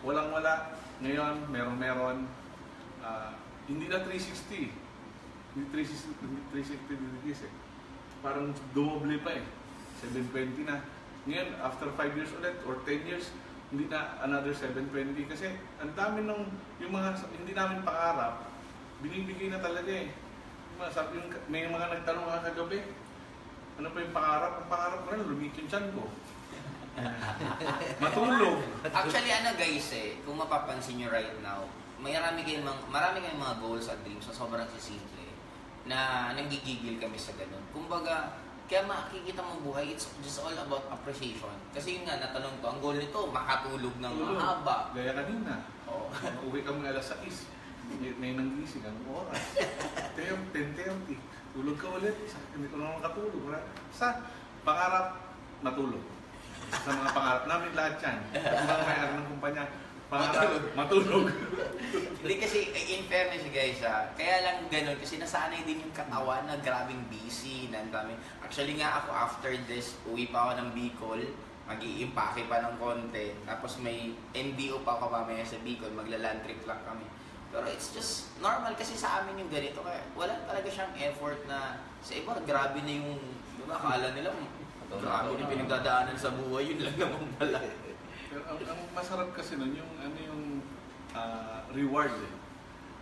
walang-wala, ngayon meron. Hindi na 360. Hindi 360 degrees eh. Parang dumoble pa eh. 720 na. Ngayon, after 5 years ulit or 10 years, hindi na another 720. Kasi ang dami yung mga hindi namin pangarap, binibigay na talaga eh. May mga nagtanong nga kagabi, ano pa yung pangarap? Ang pangarap ko rin, lumit yung tiyan ko. Matulog. Actually, guys kung mapapansin nyo right now, marami kayong mga goals at dreams na sobrang simple na nanggigigil kami sa ganun. Kumbaga, kaya makikita mong buhay, it's just all about appreciation. Kasi yun nga, natanong ko, ang goal nito, makatulog ng mahaba. Gaya kanina. Oo. Uwi kami alas 6. May nanggising ang oras. 10:30. Tulog ka ulit. Hindi ko naman makatulog. Sa pangarap, matulog. Sa mga pangarap namin lahat yan. Yung mga may-ari ng kumpanya, pangarap, matulog. Hindi kasi, in fairness guys, kaya lang ganun, kasi nasanay din yung katawan na grabing busy. Actually nga ako, after this, uwi pa ako ng Bicol, mag-i-impake pa ng konti, tapos may MDO pa ako mamaya sa Bicol, magla-land trip lang kami. Pero it's just normal kasi sa amin yung ganito, kaya wala talaga siyang effort na sa iba, grabe na yung, diba, akala nila, grabe na pinagdadaanan sa buhay, yun lang naman pala. Pero ang masarap kasi nun, yung reward eh.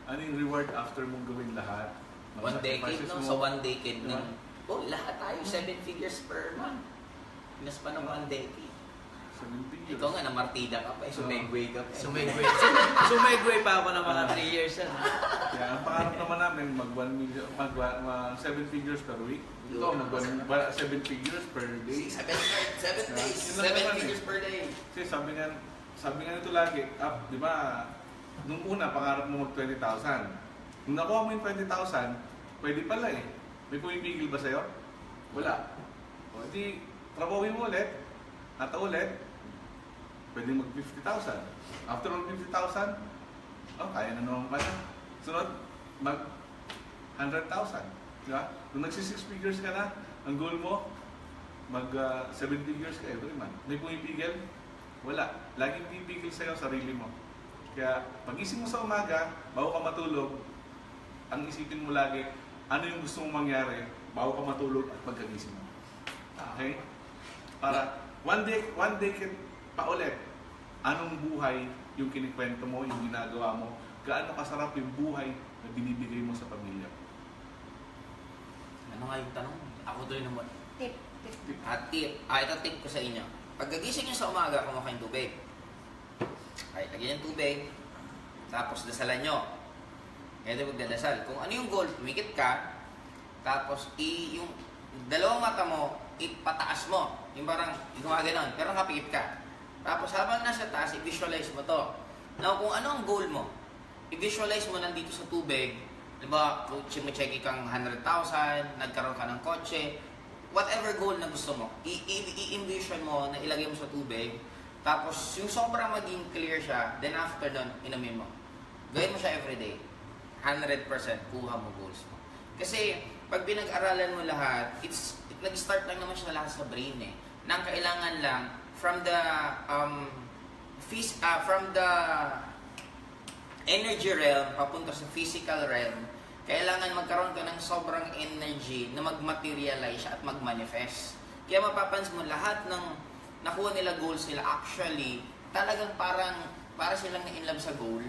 Ano yung reward after mong gawin lahat? One decade, no? Mo. So one decade Diba? lahat tayo, 7 figures per month. Pinas pa ng one decade. 7 figures. Ikaw nga, namartida ka pa, sumegway ka pa. Sumegway pa ako ng mga 3 years yan. Kaya ang pangarap naman namin, mag 7 figures per week. Ito, mag 7 figures per day. 7 days, Yun lang 7 naman figures per day. Kasi sabi nga nito lagi, di ba, nung una, pangarap mo mag 20,000. Nung nakuha mo yung 20,000, pwede pala eh. May pumipigil ba sa'yo? Wala. O di, trabawin mo ulit, at ulit, pwede mag 50,000. After mag 50,000, kaya na naman pala. Sunod, mag 100,000. Di ba? Nung nagsi 6 figures ka na, ang goal mo, mag 7 figures ka every month. May pumipigil? Wala. Laging pipigil sa'yo sarili mo. Kaya pag-isip mo sa umaga, bago ka matulog, ang isipin mo lagi, ano yung gusto mong mangyari bago ka matulog at pagkagising mo. Okay? Para one day pa ulit, anong buhay yung kinikwento mo, yung ginagawa mo, gaano kasarap yung buhay na binibigay mo sa pamilya. Ano nga yung tanong? Ako tuloy naman. Tip. Tip. Ito tip ko sa inyo. Pagkagising nyo sa umaga, kumakain tubig. Okay, lagyan yung tubig. Tapos dasalan nyo. Ito magdadasal. Kung ano yung goal, tumikit ka. Tapos yung dalawang mata mo, ipataas mo. Yung parang gumaganon, pero nakapikit ka. Tapos habang nasa taas, i-visualize mo to. Now, kung ano ang goal mo, i-visualize mo nandito sa tubig. Diba, check kang 100,000, nagkaroon ka ng kotse, whatever goal na gusto mo, i-envision mo na ilagay mo sa tubig. Tapos, yung sobrang maging clear siya, then after nun, inumin mo. Gawin mo siya everyday. 100% kuha mo goals mo. Kasi pag pinag-aralan mo lahat, nag-start lang naman siya lahat sa brain eh. Nang kailangan lang from the energy realm papunta sa physical realm, kailangan magkaroon ka ng sobrang energy na mag-materialize at mag-manifest. Kaya mapapansin mo lahat ng nakuha nila goals nila actually talagang para silang na-inlove sa goal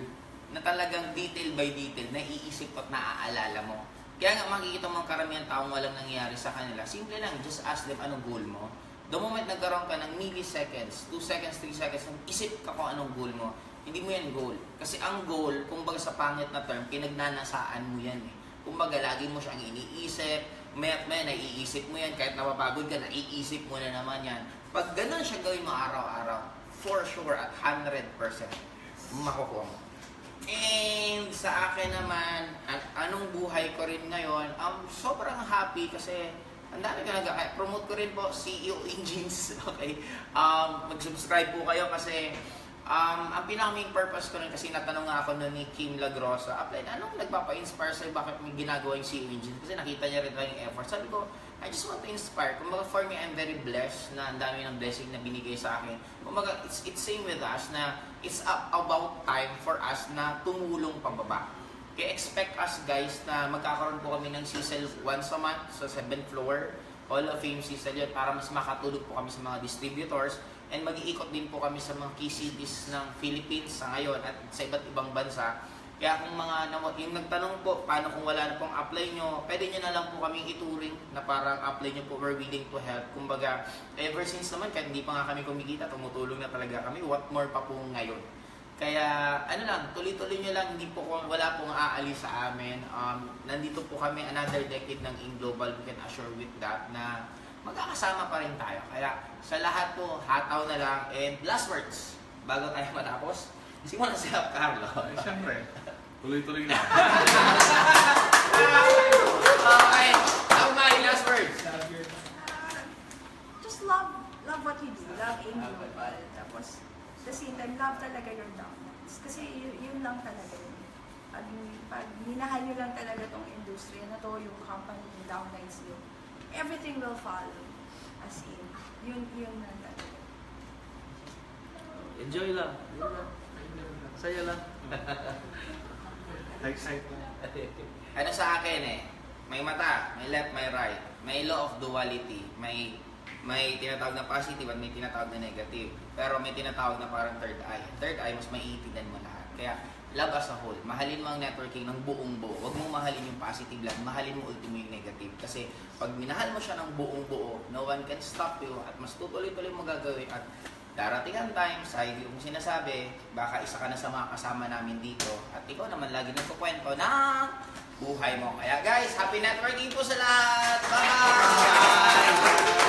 na talagang detail by detail naiisip at naaalala mo. Kaya nga makikita mo ang karamihan taong walang nangyayari sa kanila. Simple lang, just ask them anong goal mo. The moment nagkaroon ka ng milliseconds, 2 seconds, 3 seconds, isip ka kung anong goal mo. Hindi mo yan goal. Kasi ang goal, kumbaga sa pangit na term, pinagnanasaan mo yan eh. Kumbaga, lagi mo siyang iniisip, may naiisip mo yan, kahit napapagod ka, naiisip mo na naman yan. Pag ganun siya gawin mo araw-araw, for sure at 100%, makukuha mo. And sa akin naman, anong buhay ko rin ngayon, sobrang happy kasi ang dami ka promote ko rin po, CEO Engines, okay? Mag-subscribe po kayo kasi ang pinaka-main purpose ko rin kasi natanong nga ako noon ni Kim Lagrosa, apply, anong nagpapa-inspire sa'yo, bakit may ginagawa yung CEO Engines? Kasi nakita niya rin yung effort. Sabi ko, I just want to inspire. Kumbaga for me, I'm very blessed na ang dami ng blessing na binigay sa akin. Kumbaga, it's same with us na it's about time for us na tumulong pababa. Kaya expect us guys na magkakaroon po kami ng CCEL once a month sa 7th floor. Hall of Fame CCEL yun para mas makatulog po kami sa mga distributors and mag-iikot din po kami sa mga key cities ng Philippines sa ngayon at sa iba't ibang bansa. Kaya kung yung nagtanong po, paano kung wala na pong apply nyo, pwede nyo na lang po kami ituring na parang apply nyo po, we're willing to help. Kumbaga, ever since naman, kahit hindi pa nga kami kumikita, tumutulong na talaga kami, what more pa po ngayon. Kaya, tuloy-tuloy nyo lang, wala pong aalis sa amin. Nandito po kami, another decade ng In Global, we can assure with that na magkakasama pa rin tayo. Kaya, sa lahat po, hataw na lang. And last words, bago tayo matapos, simulan si Carlo. Ay, siyempre, tuloy-tuloy lang. Okay, now my last words. Just love what you do. Love In Global. Tapos, at the same time, love talaga your downlines. Kasi yun lang talaga yun. Pag minahal nyo lang talaga tong industriya na to, yung company, yung downlines nyo, everything will follow. As in, yun lang talaga. Enjoy lang. Saya lang. High-side lang. Ano sa akin may mata, may left, may right, may law of duality, may tinatawag na positive at may tinatawag na negative. Pero may tinatawag na parang third eye. Third eye, mas maiintindihan mo lahat. Kaya, love as a whole. Mahalin mo ang networking ng buong buo. Huwag mong mahalin yung positive lang. Mahalin mo ultimo yung negative. Kasi, pag minahal mo siya ng buong buo, no one can stop you at mas tutuloy-tuloy mo gagawin. At darating ang time, sa yung sinasabi, baka isa ka na sa mga kasama namin dito. At ikaw naman lagi nagkukwento ng buhay mo. Kaya guys, happy networking po sa lahat! Bye!